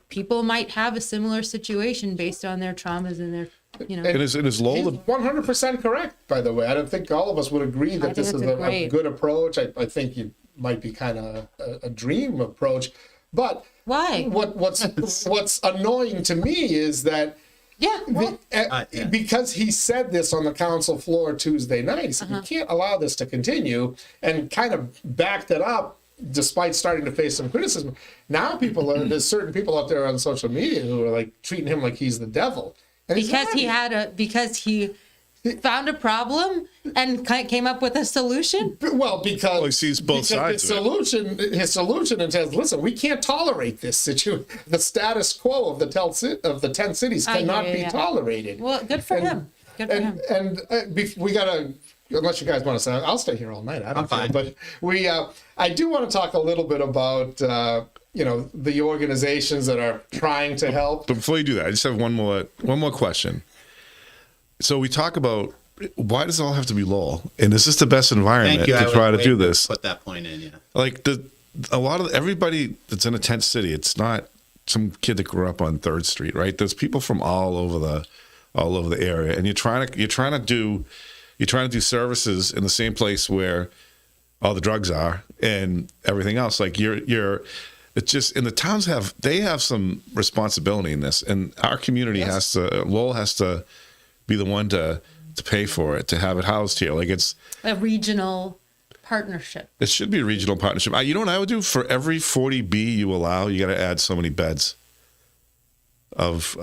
people might have a similar situation based on their traumas and their, And is Lowell 100% correct, by the way. I don't think all of us would agree that this is a good approach. I think it might be kind of a dream approach. But Why? what's annoying to me is that Yeah. Well, because he said this on the council floor Tuesday night, he said, you can't allow this to continue, and kind of backed it up despite starting to face some criticism. Now there's certain people out there on social media who are like treating him like he's the devil. And because he found a problem and came up with a solution. Well, because he sees both sides his solution and says, listen, we can't tolerate this situation. The status quo of the 10 cities cannot be tolerated. Well, good for him. Good for him. And we gotta, unless you guys want to say, I'll stay here all night. I'm fine. But I do want to talk a little bit about the organizations that are trying to help. But before you do that, I just have one more question. So we talk about, why does it all have to be Lowell? And is this the best environment to try to do this? Put that point in, yeah. Like a lot of everybody that's in a tent city, it's not some kid that grew up on 3rd Street, right? There's people from all over the area, and you're trying to do services in the same place where all the drugs are and everything else. Like it's just, and the towns have some responsibility in this, and our community Lowell has to be the one to pay for it, to have it housed here. Like it's a regional partnership. It should be a regional partnership. You know what I would do? For every 40B you allow, you got to add so many beds of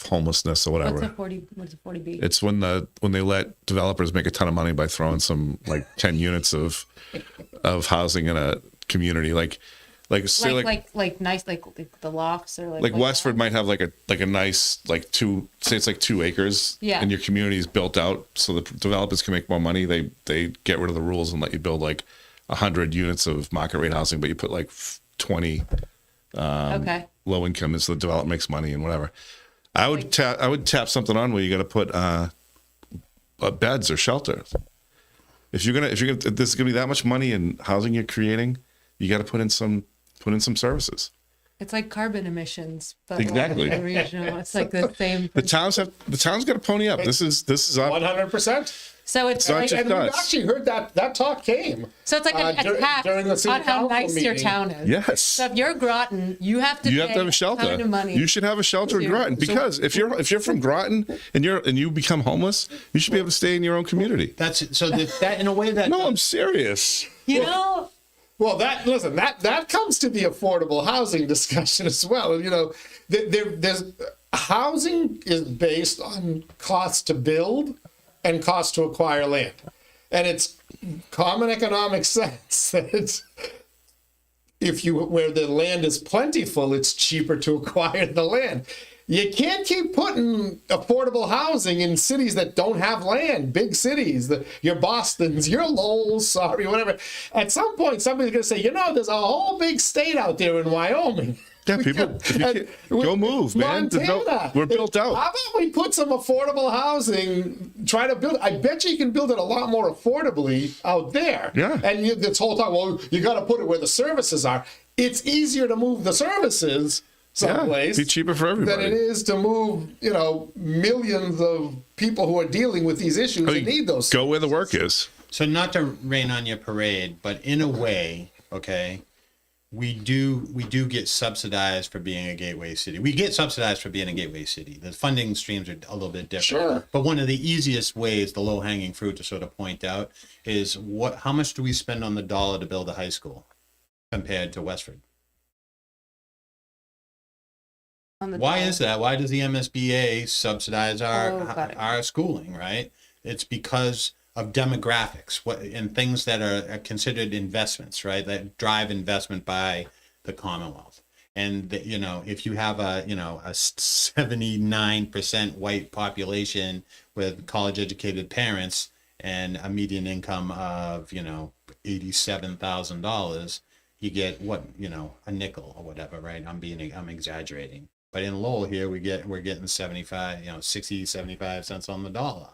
homelessness or whatever. What's a 40B? It's when they let developers make a ton of money by throwing some like 10 units of housing in a community. Like nice, like the lofts, or like Westford might have like a nice, like 2 acres. Yeah. And your community is built out so the developers can make more money. They get rid of the rules and let you build like 100 units of market rate housing, but you put like 20 low income, and so the developer makes money and whatever. I would tap something on where you got to put beds or shelters. If there's gonna be that much money in housing you're creating, you got to put in some services. It's like carbon emissions, but exactly regional. It's like the same. The towns got to pony up. This is 100%. So it's and we've actually heard that talk came. So it's like a tap on how nice your town is. Yes. So if you're Groton, you have to have a shelter. Kind of money. You should have a shelter in Groton, because if you're from Groton and you become homeless, you should be able to stay in your own community. That in a way that No, I'm serious. Well, that comes to the affordable housing discussion as well. There's housing is based on cost to build and cost to acquire land, and it's common economic sense that where the land is plentiful, it's cheaper to acquire the land. You can't keep putting affordable housing in cities that don't have land, big cities, your Bostons, your Lowells, sorry, whatever. At some point, somebody's going to say, there's a whole big state out there in Wyoming. Yeah, people, go move, man. Montana. We're built out. How about we put some affordable housing, try to build? I bet you can build it a lot more affordably out there. Yeah. And this whole time, well, you got to put it where the services are. It's easier to move the services someplace. Be cheaper for everybody than it is to move, millions of people who are dealing with these issues and need those. Go where the work is. So not to rain on your parade, but in a way, okay, we do get subsidized for being a gateway city. We get subsidized for being a gateway city. The funding streams are a little bit different. Sure. But one of the easiest ways, the low-hanging fruit to sort of point out, is how much do we spend on the dollar to build a high school compared to Westford? Why is that? Why does the MSBA subsidize our schooling, right? It's because of demographics and things that are considered investments, right? That drive investment by the Commonwealth. And if you have a 79% white population with college educated parents and a median income of $87,000, you get a nickel or whatever, right? I'm exaggerating. But in Lowell here, we're getting 75 cents on the dollar,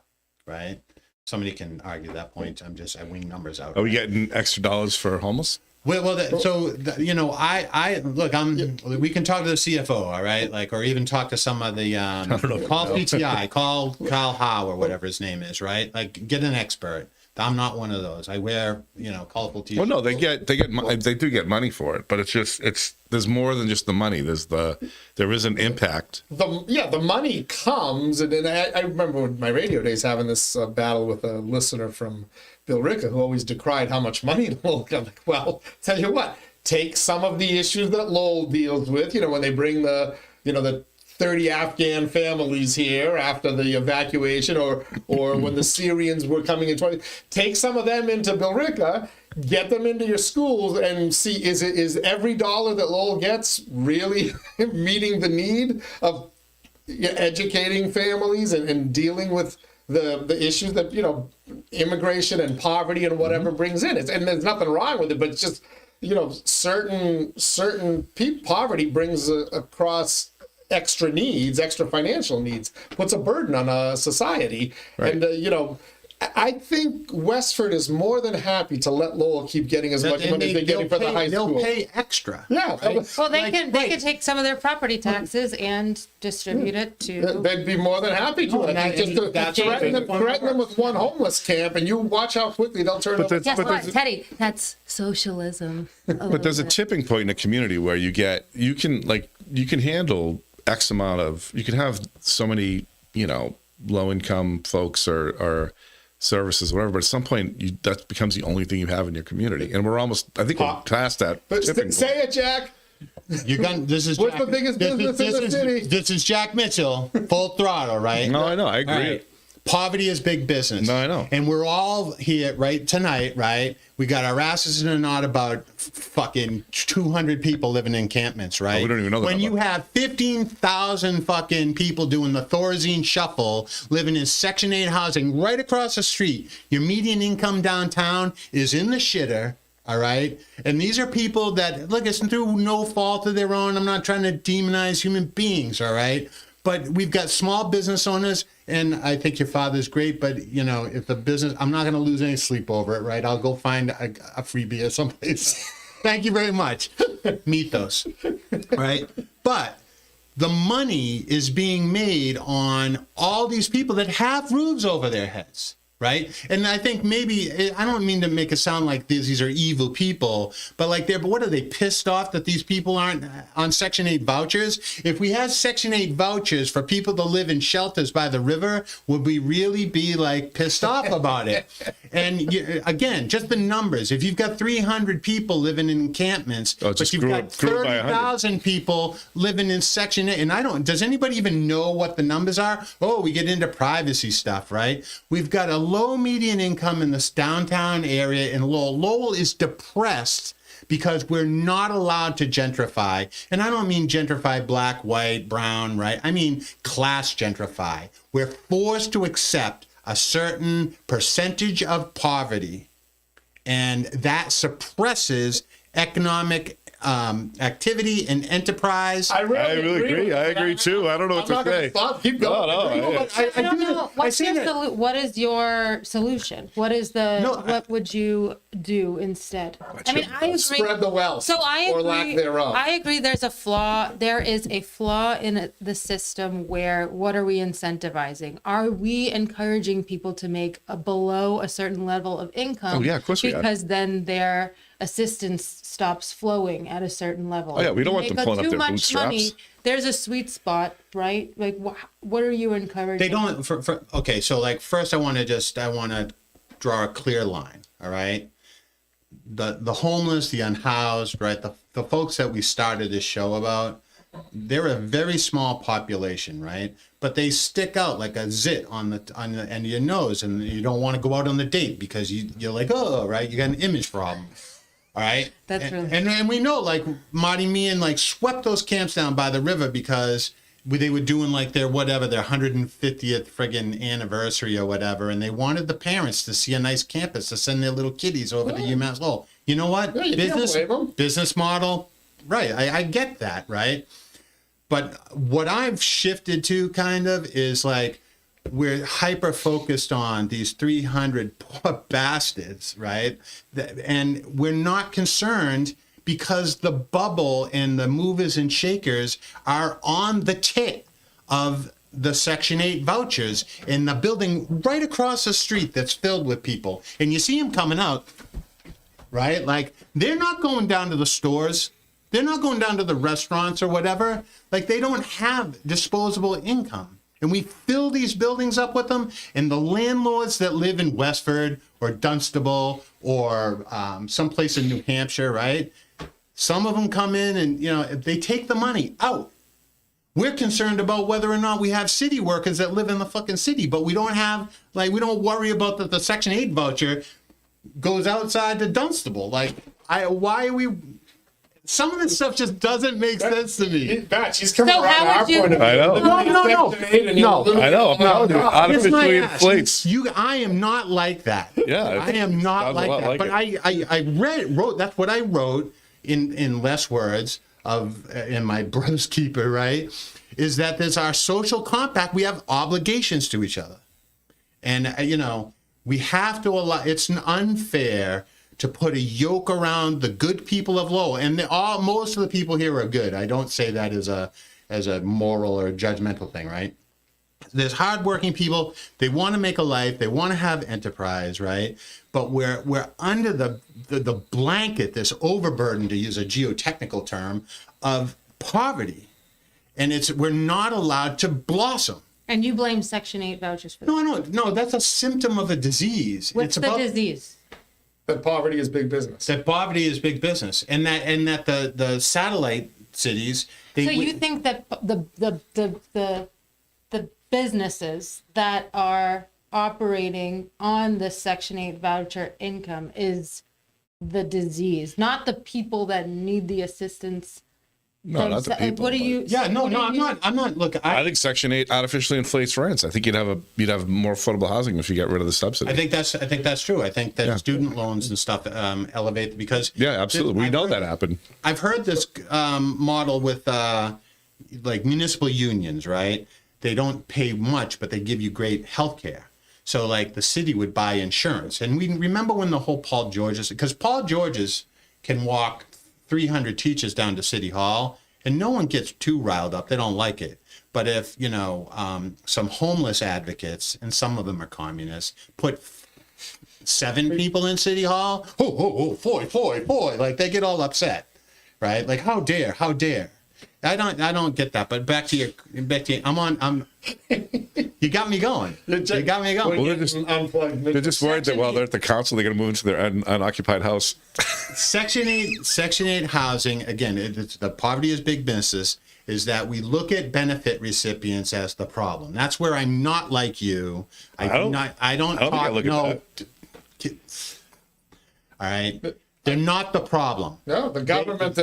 right? Somebody can argue that point. I wing numbers out. Are we getting extra dollars for homeless? I look. We can talk to the CFO, all right, or even talk to some of the call PTI, call Kyle Howe or whatever his name is, right? Like, get an expert. I'm not one of those. I wear, colorful t-shirts. Well, no, they do get money for it, but there's more than just the money. There is an impact. The money comes, and I remember my radio days having this battle with a listener from Billerica who always decried how much money Lowell got. Like, well, tell you what, take some of the issues that Lowell deals with, when they bring the 30 Afghan families here after the evacuation, or when the Syrians were coming in 20. Take some of them into Billerica, get them into your schools, and see is every dollar that Lowell gets really meeting the need of educating families and dealing with the issues that immigration and poverty and whatever brings in. And there's nothing wrong with it, but it's just certain poverty brings across extra financial needs, puts a burden on a society. Right. And, I think Westford is more than happy to let Lowell keep getting as much money as they're getting for the high school. They'll pay extra. Yeah. Right? Well, they can take some of their property taxes and distribute it to. They'd be more than happy to. Threaten them with one homeless camp, and you watch how quickly they'll turn over. Guess what, Teddy? That's socialism. But there's a tipping point in a community where you can handle X amount of. You can have so many low income folks or services, whatever, but at some point that becomes the only thing you have in your community, and we're past that. But say it, Jack. This is what's Jack, the biggest business in the city? This is Jack Mitchell, full throttle, right? No, I know, I agree. Right. Poverty is big business. No, I know. And we're all here right tonight, right? We got our asses in a knot about fucking 200 people living in encampments, right? Oh, we don't even know that. When you have 15,000 fucking people doing the Thorazine shuffle, living in Section 8 housing right across the street, your median income downtown is in the shitter. All right. And these are people that, look, it's through no fault of their own. I'm not trying to demonize human beings. All right. But we've got small business owners, and I think your father's great, but, if the business, I'm not going to lose any sleep over it, right? I'll go find a free beer someplace. Thank you very much. Mythos, right? But the money is being made on all these people that have roofs over their heads. Right. And I think maybe, I don't mean to make it sound like these are evil people, but what are they pissed off that these people aren't on Section 8 vouchers? If we had Section 8 vouchers for people to live in shelters by the river, would we really be pissed off about it? And again, just the numbers. If you've got 300 people living in encampments, but you've got 30,000 people living in Section 8, and does anybody even know what the numbers are? Oh, we get into privacy stuff, right? We've got a low median income in this downtown area in Lowell. Lowell is depressed because we're not allowed to gentrify. And I don't mean gentrify black, white, brown, right? I mean class gentrify. We're forced to accept a certain percentage of poverty, and that suppresses economic activity and enterprise. I really agree. I agree too. I don't know what to say. Stop. Keep going. I don't know. What is your solution? What would you do instead? I mean, I agree. Spread the wealth. So I agree, or lack thereof. I agree. There's a flaw. There is a flaw in the system where what are we incentivizing? Are we encouraging people to make below a certain level of income? Oh yeah, of course we are. Because then their assistance stops flowing at a certain level. Oh yeah, we don't want them pulling up their bootstraps. There's a sweet spot, right? What are you encouraging? They don't. Okay, so first I want to draw a clear line. All right, the homeless, the unhoused, right? The folks that we started this show about, they're a very small population, right? But they stick out like a zit on the end of your nose, and you don't want to go out on the date because you're like, oh, right, you got an image problem. All right. That's really and we know Marty Meehan swept those camps down by the river because they were doing their 150th friggin' anniversary or whatever, and they wanted the parents to see a nice campus to send their little kiddies over to UMass Lowell. You know what? Yeah, business model. Right. I get that, right? But what I've shifted to kind of is we're hyper focused on these 300 poor bastards, right? And we're not concerned because the bubble and the movers and shakers are on the tip of the Section 8 vouchers in the building right across the street that's filled with people. And you see them coming out, right? Like, they're not going down to the stores. They're not going down to the restaurants or whatever. Like, they don't have disposable income. And we fill these buildings up with them. And the landlords that live in Westford or Dunstable or someplace in New Hampshire, right? Some of them come in and, they take the money out. We're concerned about whether or not we have city workers that live in the fucking city, but we don't have, we don't worry about that the Section 8 voucher goes outside to Dunstable. Why are we... Some of this stuff just doesn't make sense to me. She's coming So around how our would you- point of view. I know. No. I know. I'm telling you, Kiss artificially my ass. inflates. I am not like that. Yeah, I am not sounds a like lot that. like But it. I wrote. That's what I wrote in less words in my brother's keeper. Right, is that there's our social compact. We have obligations to each other, and we have to allow. It's unfair to put a yoke around the good people of Lowell, and most of the people here are good. I don't say that as a moral or judgmental thing, right? There's hardworking people. They want to make a life. They want to have enterprise, right? But we're under the blanket, this overburden, to use a geotechnical term, of poverty, and we're not allowed to blossom. And you blame Section 8 vouchers for that. No. That's a symptom of a disease. What's the disease? That poverty is big business. That poverty is big business, and that the satellite cities. So you think that the businesses that are operating on the Section 8 voucher income is the disease, not the people that need the assistance? No, not the people. What do you? Yeah, no, I'm not. Look, I think Section 8 artificially inflates rents. I think you'd have more affordable housing if you get rid of the subsidy. I think that's true. I think that student loans and stuff elevate because absolutely. We know that happened. I've heard this model with municipal unions, right? They don't pay much, but they give you great health care. So the city would buy insurance, and we remember when the whole Paul George's, because Paul George's can walk 300 teachers down to City Hall, and no one gets too riled up. They don't like it. But if, some homeless advocates, and some of them are communists, put 7 people in City Hall, boy, they get all upset, right? Like, how dare? I don't get that. But back to you, you got me going. You got me going. Well, they're just worried that while they're at the council, they're going to move into their unoccupied house. Section 8 housing, again, the poverty is big business, is that we look at benefit recipients as the problem. That's where I'm not like you. I don't think I look at that. All right. They're not the problem. No, the government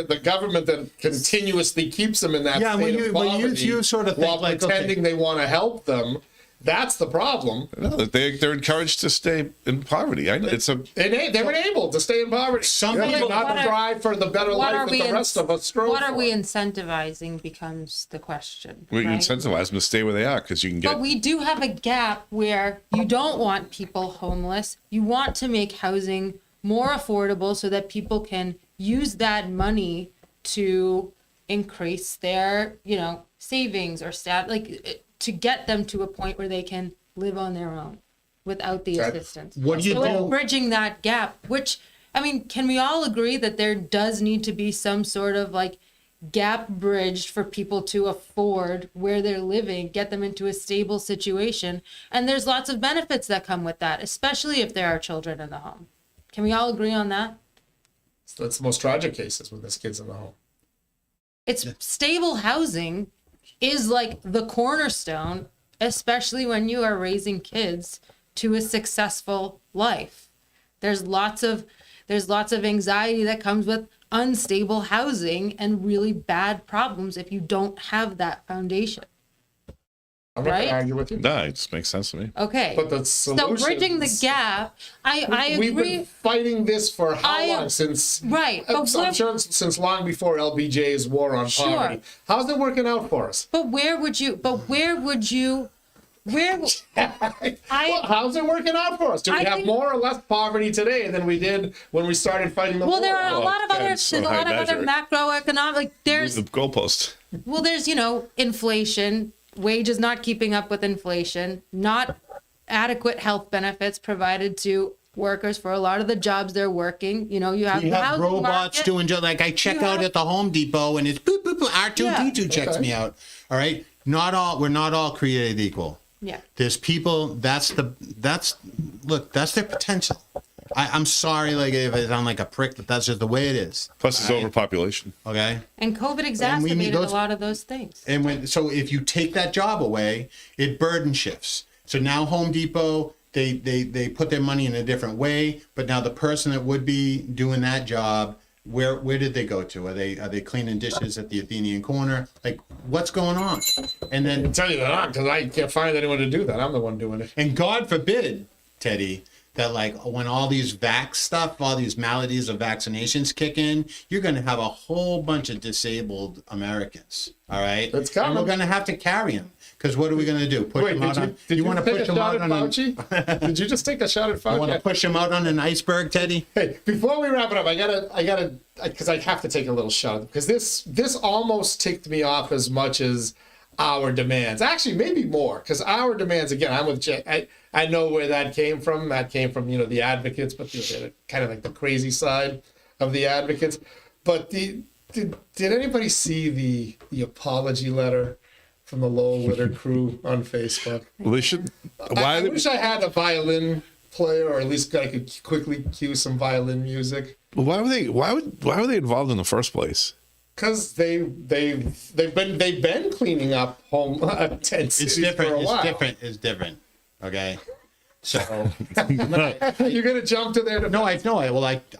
that continuously keeps them in that state of poverty, you sort of think while pretending they want to help them. That's the problem. No, they're encouraged to stay in poverty. I know They were able to stay in poverty. Not strive for the better life that the rest of us strove What are for. we incentivizing becomes the question. we right? incentivize them to stay where they are because you can get. But we do have a gap where you don't want people homeless. You want to make housing more affordable so that people can use that money to increase their, savings or to get them to a point where they can live on their own without the assistance. What do you so do? it's bridging that gap, which, can we all agree that there does need to be some sort of gap bridged for people to afford where they're living, get them into a stable situation? And there's lots of benefits that come with that, especially if there are children in the home. Can we all agree on that? So that's the most tragic cases when there's kids in the home. It's stable housing is the cornerstone, especially when you are raising kids to a successful life. There's lots of anxiety that comes with unstable housing and really bad problems if you don't have that foundation. I'm not going Right? to argue with you. No, it just makes sense to me. Okay. But the so solution. bridging the gap, I agree. We've been fighting this for how long? Since Right, but I'm sure since long before LBJ's war on Sure. poverty. How's it working out for us? where would you? How's it working out for us? Do we I have think- more or less poverty today than we did when we started fighting the war? Well, there are a lot of other, depends there's a on how lot you of other measure macroeconomic. Move There's the goalpost. there's inflation. wages not keeping up with inflation, not adequate health benefits provided to workers for a lot of the jobs they're working. You know, you have You the have housing robots market. doing like I check out at the Home Depot and it's boop boop boop. R2D2 checks me out. All right, we're not all created equal. Yeah. There's people. That's their potential. I'm sorry, like if I sound like a prick, but that's just the way it is. Plus, it's overpopulation. Okay. And COVID need exacerbated those- a lot of those things. And so if you take that job away, it burden shifts. So now Home Depot, they put their money in a different way, but now the person that would be doing that job, where did they go to? Are they cleaning dishes at the Athenian corner? Like, what's going on? And then I'll tell you that I'm, because I can't find anyone to do that. I'm the one doing it. and God forbid, Teddy, that like when all these vax stuff, all these maladies of vaccinations kick in, you're going to have a whole bunch of disabled Americans. All right, It's coming. And we're going to have to carry them because what are we going to do? Push them out on? Did you want to take push a them shot out at on? Fauci? Did you just take a shot at You want to Fauci? push them out on an iceberg, Teddy? Hey, before we wrap it up, I gotta, because I have to take a little shot because this almost ticked me off as much as our demands. Actually, maybe more, because our demands, again, I'm with Jay. I know where that came from. That came from, the advocates, but kind of like the crazy side of the advocates. But did anybody see the apology letter from the Lowell litter crew on Facebook? Well, they should. I wish I had a violin player, or at least I could quickly cue some violin music. Why were they involved in the first place? Because they've been cleaning up home tent It's cities different. for a while. It's different. Okay. So You're gonna jump to their defense.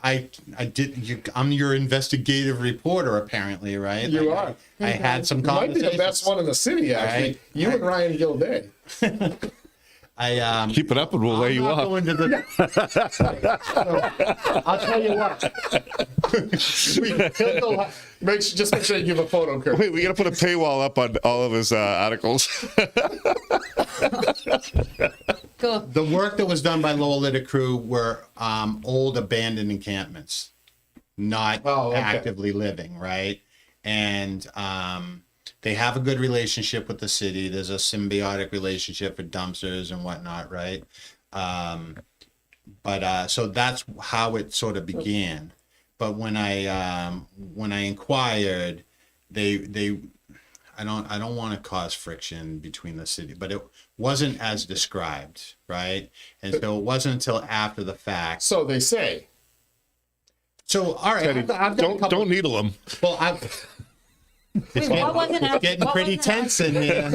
I did. I'm your investigative reporter, apparently, right? You Like, are. I had some You might be conversations. the best one in the city, actually. Right. You and Ryan Gilday. Keep it up, and we'll lay you off. I'll tell you what. Make sure you give a photo, Kurt. Wait, we got to put a paywall up on all of his articles. Cool. The work that was done by Lowell Litter Crew were old abandoned encampments, not actively living, right? And they have a good relationship with the city. There's a symbiotic relationship for dumpsters and whatnot, right? So that's how it sort of began. But when I inquired, I don't want to cause friction between the city, but it wasn't as described, right? And so it wasn't until after the fact. So they say. So all right, Teddy, I've got a couple, don't needle them. Well, it's getting pretty tense in there.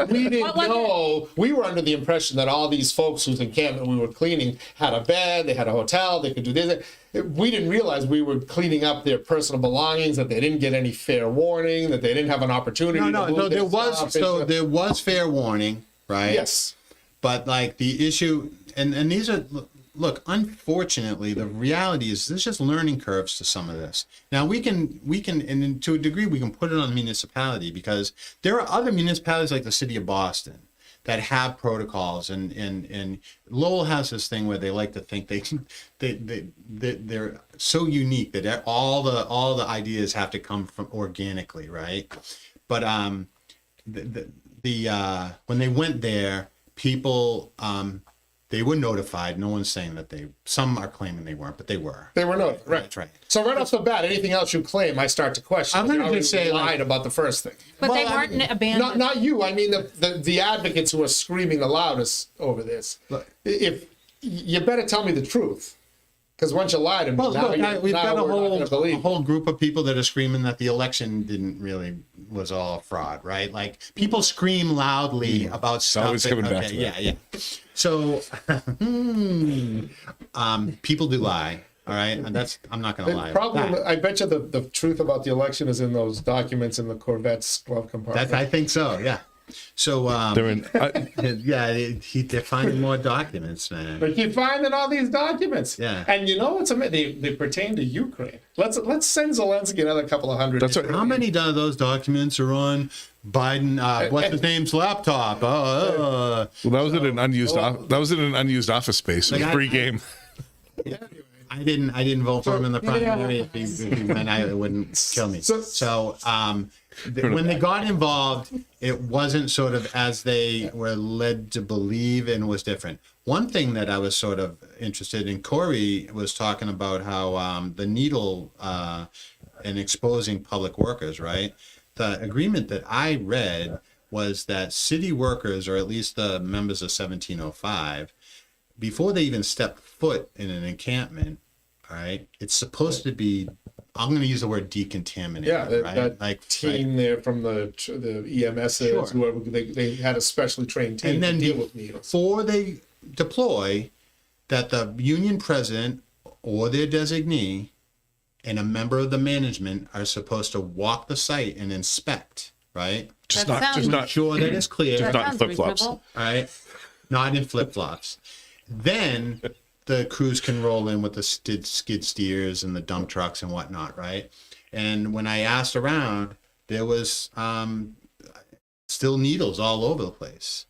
We didn't know. We were under the impression that all these folks whose encampment we were cleaning had a bed, they had a hotel, they could do this. We didn't realize we were cleaning up their personal belongings, that they didn't get any fair warning, that they didn't have an opportunity. No. There was fair warning, right? Yes. But like the issue, and these are. Look, unfortunately, the reality is there's just learning curves to some of this. Now we can, and to a degree, we can put it on the municipality because there are other municipalities like the city of Boston that have protocols, and Lowell has this thing where they like to think they're so unique that all the ideas have to come from organically, right? But when they went there, people. They were notified. No one's saying that some are claiming they weren't, but they were. They were notified, right. That's right. So right off the bat, anything else you claim, I start to question. I'm going to You just say, lied about the first thing. But they weren't abandoned. Not you. I mean the advocates who are screaming the loudest over this. Look. If you better tell me the truth, because once you lied to me, Well, now look, we've got a a whole group of people that are screaming that the election was all a fraud, right? Like people scream loudly about stuff. always coming back to that. Yeah. So, people do lie. All right, and I'm not going to lie. Probably, I bet you the truth about the election is in those documents in the Corvette's glove compartment. I think so. Yeah. So they're finding more documents, man. They keep finding all these documents. Yeah. And you know what's amazing? They pertain to Ukraine. Let's send Zelensky another couple of hundred. That's what, How many of those documents are on Biden? What's his name's laptop? well, that was in an unused. That was in an unused office space. It was pre-game. I didn't vote for him in the primary. If he meant it wouldn't kill me. So when they got involved, it wasn't sort of as they were led to believe, and was different. One thing that I was sort of interested in, Corey was talking about how the needle and exposing public workers, right? The agreement that I read was that city workers, or at least the members of 1705, before they even step foot in an encampment, all right, it's supposed to be, I'm going to use the word decontaminated. Yeah, that right? team there from the EMSs, Sure. whoever, they had a specially trained team And then to deal with needles. before they deploy, that the union president or their designee and a member of the management are supposed to walk the site and inspect, right? Just That not, sounds- just not, Sure that it's clear. Just not in sounds flip-flops. reasonable. All right, not in flip-flops. Then the crews can roll in with the skid steers and the dump trucks and whatnot, right? And when I asked around, there was still needles all over the place.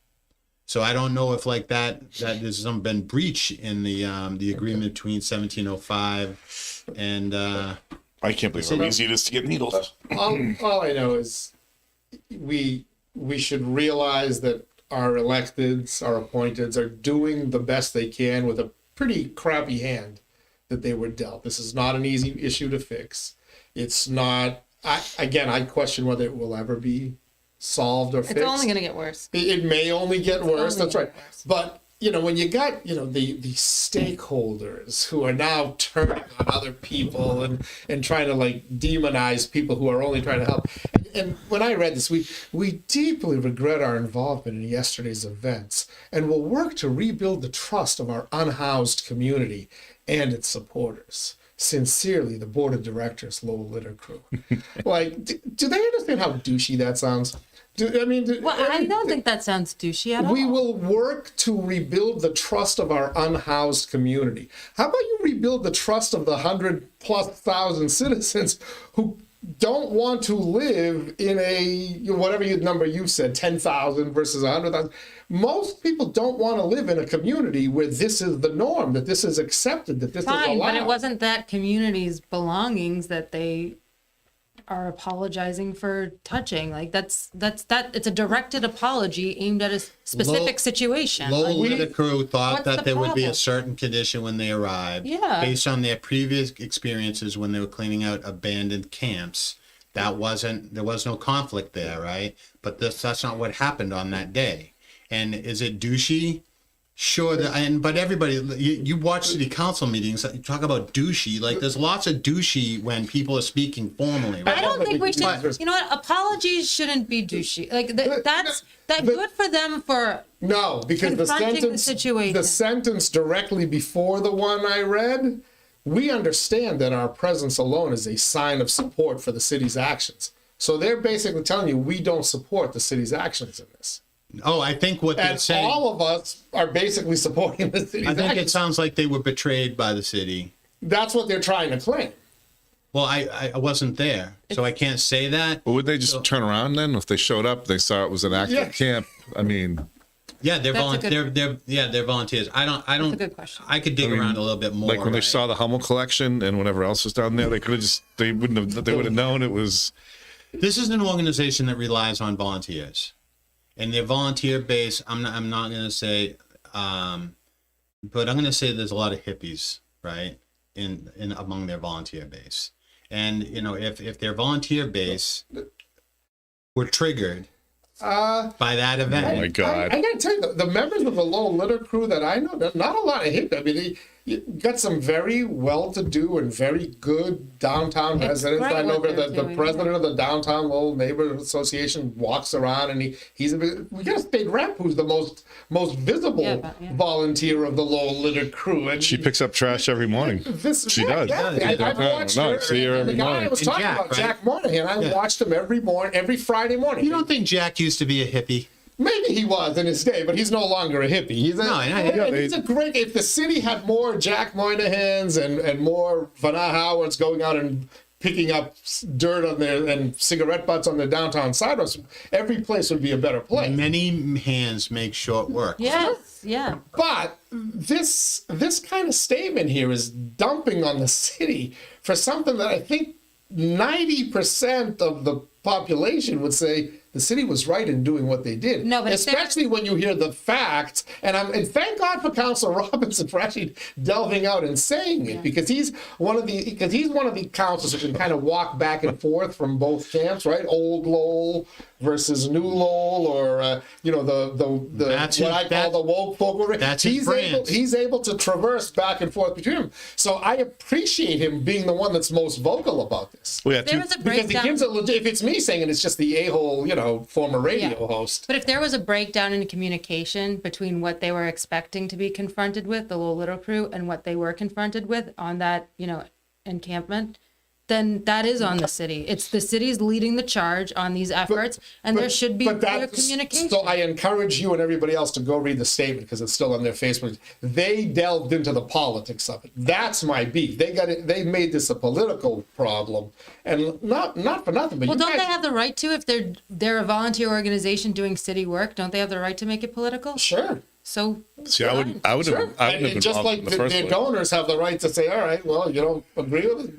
So I don't know if like that there's some been breach in the agreement between 1705 and I can't believe how easy it is to get needles. All I know is we should realize that our electeds, our appointeds, are doing the best they can with a pretty crappy hand that they were dealt. This is not an easy issue to fix. It's not. I question whether it will ever be solved or fixed. It's only going to get worse. It may only get worse. only That's gonna right. get worse. But when you got the stakeholders who are now turning on other people and trying to like demonize people who are only trying to help. And when I read this, we deeply regret our involvement in yesterday's events and will work to rebuild the trust of our unhoused community and its supporters. Sincerely, the board of directors, Lowell Litter Crew. Like, do they understand how douchey that sounds? Well, I don't think that sounds douchey at all. We will work to rebuild the trust of our unhoused community. How about you rebuild the trust of the 100,000+ citizens who don't want to live in a, whatever number you said, 10,000 versus 100,000. Most people don't want to live in a community where this is the norm, that this is accepted, that this is Fine, allowed. but it wasn't that community's belongings that they are apologizing for touching. Like that's it's a directed apology aimed at a specific situation. Lowell Like, Litter Crew thought what's that the there would be a problem? certain condition when they arrived. Yeah. Based on their previous experiences when they were cleaning out abandoned camps. There was no conflict there, right? But that's not what happened on that day. And is it douchey? Sure, but everybody, you watch city council meetings, you talk about douchey. Like, there's lots of douchey when people are speaking formally. Right? I don't think we should. But- You know what? Apologies shouldn't be douchey. Like that's good for them for. No, because the confronting the situation. sentence directly before the one I read, we understand that our presence alone is a sign of support for the city's actions. So they're basically telling you we don't support the city's actions in this. Oh, I think what they're And saying. all of us are basically supporting the city's I think it actions. sounds like they were betrayed by the city. That's what they're trying to claim. Well, I wasn't there, so I can't say that. Well, would they just turn around then? If they showed up, they saw it was an active Yeah. camp. I mean, Yeah, they're That's a good- they're volunteers. I don't. a good question. I could dig around a little bit more. like when they right? saw the Hummel collection and whatever else was down there, they could have they would have known it was. This is an organization that relies on volunteers, and their volunteer base. I'm not going to say, but I'm going to say there's a lot of hippies, right, in among their volunteer base, and if their volunteer base were triggered by that event. Oh my God! I gotta tell you, the members of the Lowell Litter Crew that I know, not a lot of hate. I mean, you got some very well-to-do and very good downtown It's residents. great I know what that they're the doing, president of the Downtown Lowell Neighborhood Association walks around, and we got a state rep who's the most visible Yeah. volunteer of the Lowell Litter Crew, and She picks up trash every morning. She does. I've watched No, her. see her and every the guy I morning. was And talking Jack, about, right? Jack Monahan. I watched him every Friday morning. You don't think Jack used to be a hippie? Maybe he was in his day, but he's no longer a hippie. He's a great. If the city had more Jack Moynahans and more Vanna Howards going out and picking up dirt on their and cigarette butts on the downtown sidewalks, every place would be a better place. Many hands make short work. Yes. Yeah. But this kind of statement here is dumping on the city for something that I think 90% of the population would say the city was right in doing what they did. No, but especially when you hear the facts. And thank God for Councilor Robinson for actually delving out and saying it, because he's one of the councilors who can kind of walk back and forth from both camps, right? Old Lowell versus New Lowell, or what I call the woke folk. That's his brand. He's able to traverse back and forth between them. So I appreciate him being the one that's most vocal about this. Well, yeah, There was a Because he breakdown. gives it legit. If it's me saying it, it's just the a-hole, former radio host. But if there was a breakdown in communication between what they were expecting to be confronted with, the Lowell Little crew, and what they were confronted with on that, encampment, then that is on the city. It's the city's leading the charge on these efforts, and there should be clear communication. So I encourage you and everybody else to go read the statement, because it's still on their Facebook. They delved into the politics of it. That's my beef. They made this a political problem, and not for nothing. But Well, don't they have the right to, if they're a volunteer organization doing city work? Don't they have the right to make it political? Sure. So See, I wouldn't have And been just involved like in the first their place. donors have the right to say, all right, well, you don't agree with it.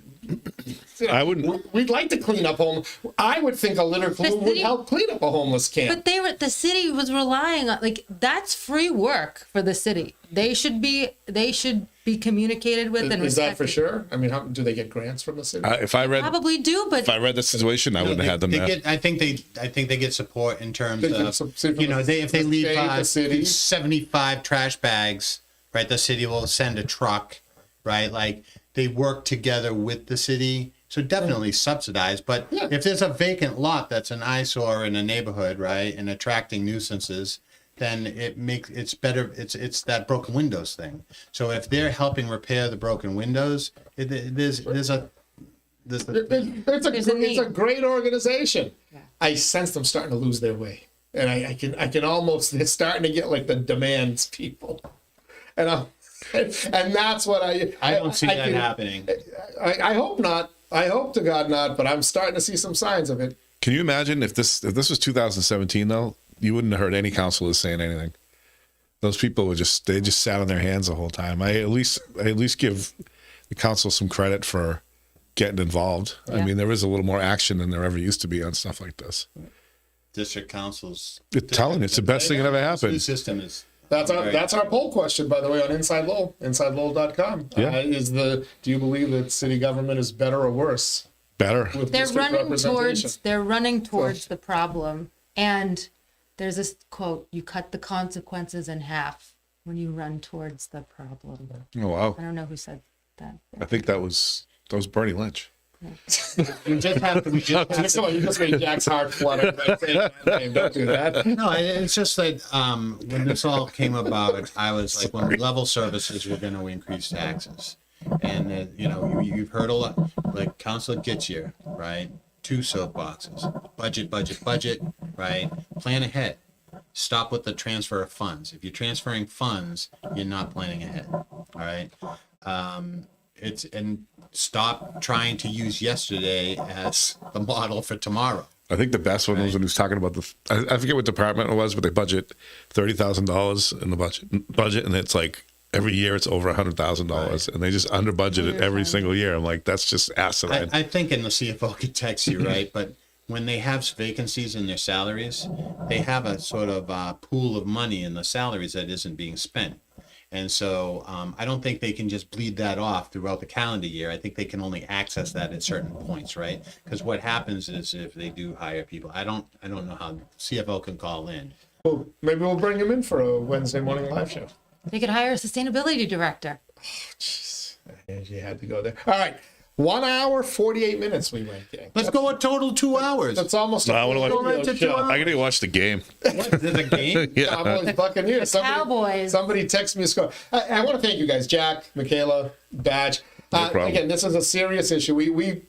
I wouldn't. We'd like to clean up home. I would think a litter crew would city- help clean up a homeless camp. But the city was relying on, that's free work for the city. They should be communicated with and Is that for respected. sure? I mean, do they get grants from the city? If I read Probably do, but the situation, I wouldn't have had them there. I think they get support in terms They get of, some- from if they the leave state, the city. 75 trash bags, right? The city will send a truck, right? Like, they work together with the city. So definitely subsidized, but Yeah. if there's a vacant lot that's an eyesore in a neighborhood, right, and attracting nuisances, then it's better. It's that broken windows thing. So if they're helping repair the broken windows, there's a It's a great organization. I sense them starting to lose their way, and I can almost, they're starting to get like the demands people, and that's what I don't see that happening. I hope not. I hope to God not, but I'm starting to see some signs of it. Can you imagine if this was 2017 though? You wouldn't have heard any councilors saying anything. Those people were just sat on their hands the whole time. I at least give the council some credit for getting involved. I Yeah. mean, there is a little more action than there ever used to be on stuff like this. District councils. I'm telling you, it's the best thing that ever This new happened. system is. That's our poll question, by the way, on Inside Lowell, InsideLowell.com. Yeah. Do you believe that city government is better or worse Better. with they're district representation? running towards the problem. And there's this quote, you cut the consequences in half when you run towards the problem. Oh wow! I don't know who said that. I think that was Bernie Lynch. We just have to. Come on, you just made Jack's heart flutter. Don't do that. No, it's just that when this all came about, I was like, when level services were going to increase taxes, and you've heard a lot, like Councilor Gettier, right? 2 soapboxes: budget, right? Plan ahead. Stop with the transfer of funds. If you're transferring funds, you're not planning ahead. All right. And stop trying to use yesterday as the model for tomorrow. I think the best one was when he was talking about I forget what department it was, but they budget $30,000 in the budget, and it's like every year it's over $100,000, and they just under budget it every single year. I'm like, that's just asinine. I think, and the CFO could text you, right? But when they have vacancies in their salaries, they have a sort of pool of money in the salaries that isn't being spent. And so I don't think they can just bleed that off throughout the calendar year. I think they can only access that at certain points, right? Because what happens is if they do hire people, I don't know how CFO can call in. Well, maybe we'll bring him in for a Wednesday morning live show. They could hire a sustainability director. Jeez, you had to go there. All right, 1 hour 48 minutes we went, gang. Let's go a total 2 hours. That's almost a No, I wanna full watch- radio Go right to show. 2 hours. I gotta go watch the game. What, there's a game? Yeah. Cowboys, Buccaneers. Cowboys. Somebody text me a score. I want to thank you guys, Jack, Michaela, Badge. problem. Again, this is a serious issue. We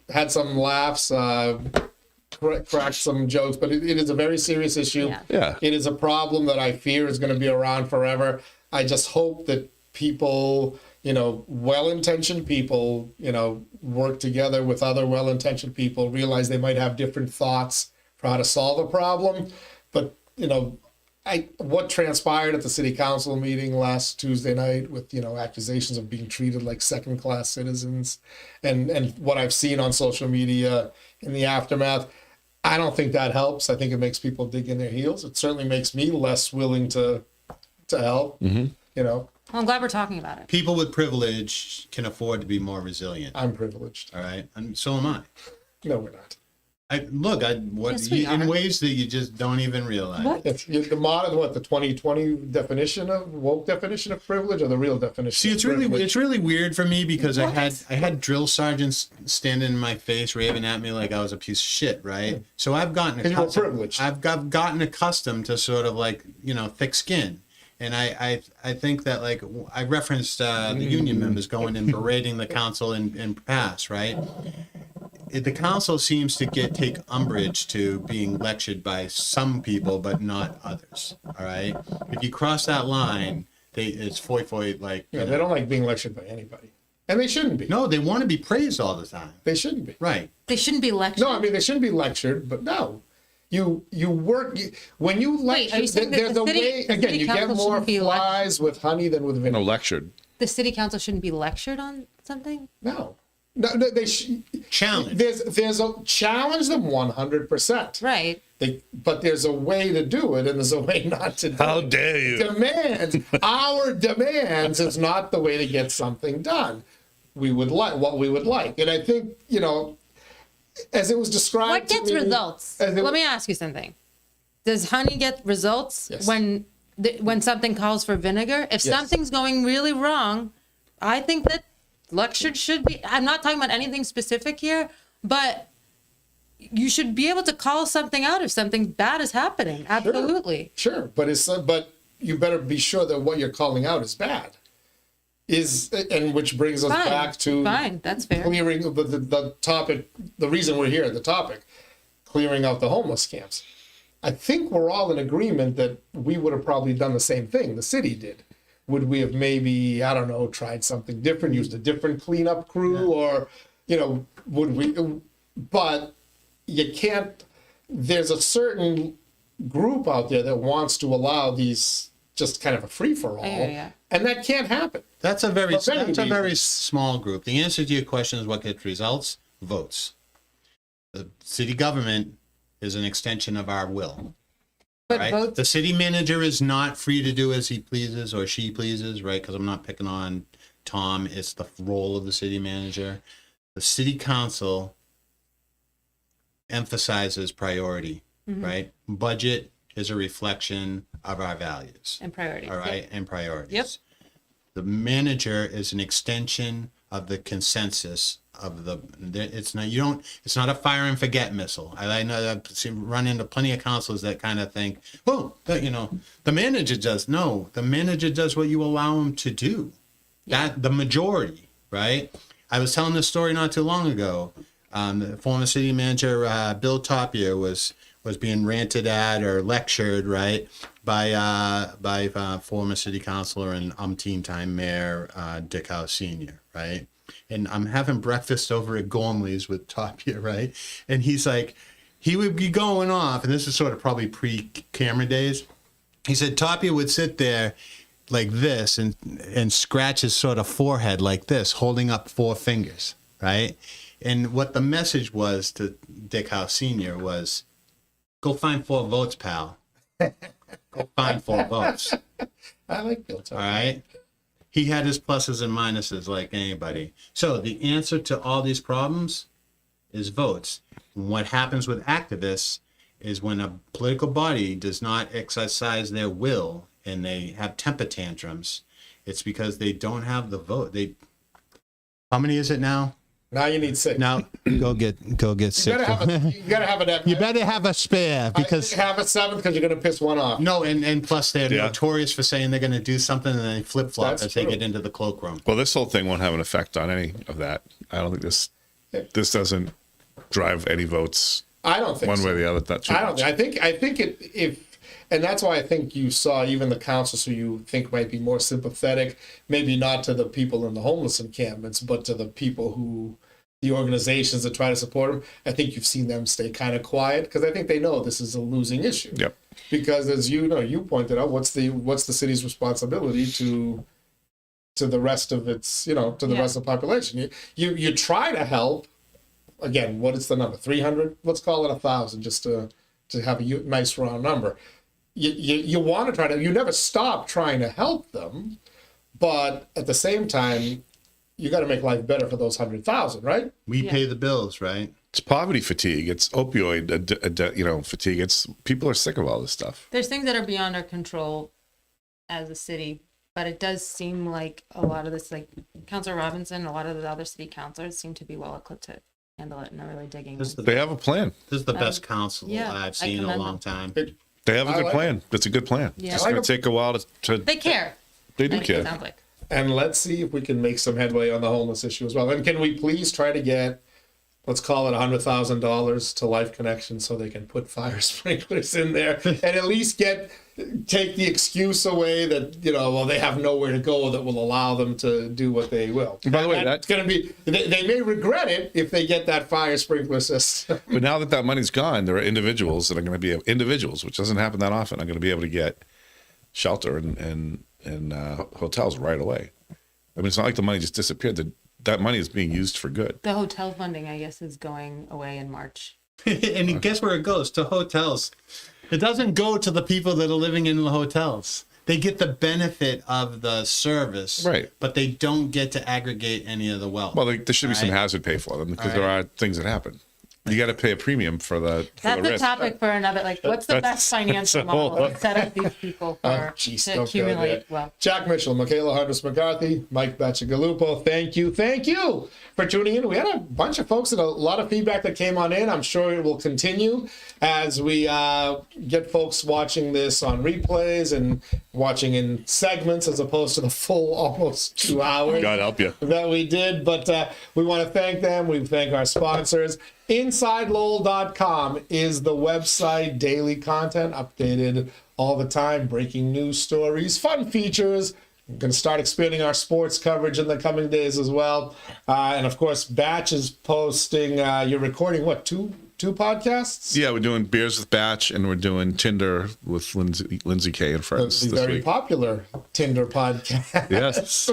had some laughs, cracked some jokes, but it is a very serious issue. Yeah. Yeah. It is a problem that I fear is going to be around forever. I just hope that people, well-intentioned people, work together with other well-intentioned people, realize they might have different thoughts for how to solve a problem. But, what transpired at the city council meeting last Tuesday night with, accusations of being treated like second-class citizens and what I've seen on social media in the aftermath, I don't think that helps. I think it makes people dig in their heels. It certainly makes me less willing to help. You know, Well, I'm glad we're talking about it. People with privilege can afford to be more resilient. I'm privileged. All right, and so am I. No, we're not. Yes, we in are. ways that you just don't even realize. What? It's the modern, the 2020 definition of woke definition of privilege, or the real definition? See, of it's really privilege? it's really weird for me because I had drill sergeants standing in my face, raving at me like I was a piece of shit, right? So I've gotten 'Cause you were accustomed. privileged. I've gotten accustomed to sort of like thick skin, and I think that like I referenced the union members going and berating the council in past, right? The council seems to take umbrage to being lectured by some people, but not others. All right, if you cross that line, it's foy like. Yeah, they don't like being lectured by anybody, and they shouldn't be. No, they want to be praised all the time. They shouldn't be. Right. They shouldn't be lectured. No, I mean they shouldn't be lectured, but no. You work when you lecture. are you saying that There's the a city- way the again. city You get council more shouldn't be flies with honey than with vinegar. No, lectured. The city council shouldn't be lectured on something? No, they Challenge. There's a challenge them 100%. Right. But there's a way to do it, and there's a way not to do How it. dare you? Our demands is not the way to get something done. We would like what we would like, and I think as it was described. What gets to me, results? Let me ask you something. Does honey get results Yes. when something calls for vinegar? If Yes. something's going really wrong, I think that lectured should be. I'm not talking about anything specific here, but you should be able to call something out if something bad is happening. Absolutely. Sure, but you better be sure that what you're calling out is bad. And which brings us back to That's fair. clearing the topic. The reason we're here, the topic, clearing out the homeless camps. I think we're all in agreement that we would have probably done the same thing the city did. Would we have maybe, I don't know, tried something different, used a different cleanup crew, or, would we? But you can't, there's a certain group out there that wants to allow these just kind of a free-for-all, Yeah. and that can't happen. That's a very For many reasons. small group. The answer to your question is what gets results? Votes. The city government is an extension of our will. But Right? votes, The city manager is not free to do as he pleases or she pleases, right? Because I'm not picking on Tom. It's the role of the city manager. The city council emphasizes priority, right? Budget is a reflection of our values. and priorities. All right, Yep. and priorities. Yep. The manager is an extension of the consensus of it's not a fire and forget missile. I know I've run into plenty of councils that kind of think, well, the manager does. No, the manager does what you allow him to do. That the majority, right? I was telling this story not too long ago. The former city manager Bill Tapia was being ranted at or lectured, right, by former city councilor and umpteen time mayor Dick House Sr., right? And I'm having breakfast over at Gormley's with Tapia, right? And he's like, he would be going off, and this is sort of probably pre-camera days. He said Tapia would sit there like this and scratch his sort of forehead like this, holding up 4 fingers, right? And what the message was to Dick House Sr. was, go find 4 votes, pal. Go find 4 votes. I like Bill All Tucker. right? He had his pluses and minuses like anybody. So the answer to all these problems is votes. And what happens with activists is when a political body does not exercise their will and they have temper tantrums, it's because they don't have the vote. How many is it now? Now you need 6. Now go get you 6. gotta have an. You better have a spare because have a 7th because you're gonna piss one off. no, and plus they're Yeah. notorious for saying they're going to do something and then they flip flop That's as they true. get into the cloakroom. Well, this whole thing won't have an effect on any of that. I don't think this doesn't drive any votes I don't think one so. way or the other. That's too I don't. much. I think and that's why I think you saw even the councils who you think might be more sympathetic, maybe not to the people in the homeless encampments, but to the people who, the organizations that try to support them. I think you've seen them stay kind of quiet because I think they know this is a losing issue. Yep. Because as you pointed out, what's the city's responsibility to the rest of its, to the Yeah. rest of the population? You try to help. again, what is the number? 300? Let's call it 1,000 just to have a nice round number. You want to try to, you never stop trying to help them, but at the same time, you got to make life better for those 100,000, right? We pay the bills, right? It's poverty fatigue. It's opioid, fatigue. It's people are sick of all this stuff. There's things that are beyond our control as a city, but it does seem like a lot of this, like Councilor Robinson, a lot of the other city councilors seem to be well equipped to handle it and are really digging. They have a plan. This is the best council yeah, I've seen in a long time. They have a good plan. It's a good plan. Yeah. It's going to take a while to. They care. They do It care. sounds like. And let's see if we can make some headway on the homeless issue as well. And can we please try to get, let's call it $100,000 to Life Connection so they can put fire sprinklers in there and at least take the excuse away that, well, they have nowhere to go that will allow them to do what they will. By the way, that's going to be, they may regret it if they get that fire sprinkler system. But now that money's gone, there are individuals that are going to be individuals, which doesn't happen that often, are going to be able to get shelter and hotels right away. I mean, it's not like the money just disappeared. That money is being used for good. The hotel funding, I guess, is going away in March. And guess where it goes? To hotels. It doesn't go to the people that are living in the hotels. They get the benefit of the service, Right. But they don't get to aggregate any of the wealth. Well, there should be some Right. hazard pay for them because All there are things that happen. You got to pay a premium for the That's a risk. topic for another, like, what's the best financial that's a whole- model to set up these people for, Jeez, to don't go accumulate there. wealth? Jack Mitchell, Michaela Huntress-McCarthy, Mike Bacigalupo, thank you for tuning in. We had a bunch of folks and a lot of feedback that came on in. I'm sure it will continue as we get folks watching this on replays and watching in segments as opposed to the full almost 2 hours God help you. that we did. But we want to thank them. We thank our sponsors. InsideLowell.com is the website. Daily content updated all the time. Breaking news stories, fun features. We're going to start expanding our sports coverage in the coming days as well. And of course, Batch is posting, you're recording what, two podcasts? Yeah, we're doing Beers with Batch and we're doing Tinder with Lindsay Kay and friends The this very week. popular Tinder podcast. Yes.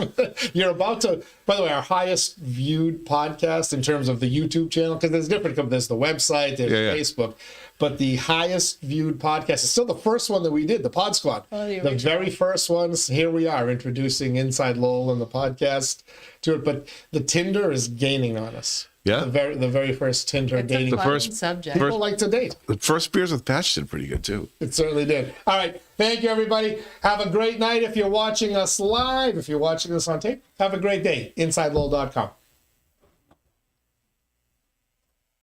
You're about to, by the way, our highest viewed podcast in terms of the YouTube channel, because there's different, there's the website, there's Yeah. Facebook, but the highest viewed podcast is still the first one that we did, the Pod Squad. the The very first ones. Here we are introducing Inside Lowell and the podcast to it, but the Tinder is gaining on us. Yeah. The very first Tinder It's dating. a fun first- subject. People like to date. The first Beers with Batch did pretty good too. It certainly did. All right. Thank you, everybody. Have a great night if you're watching us live. If you're watching us on tape, have a great day. InsideLowell.com.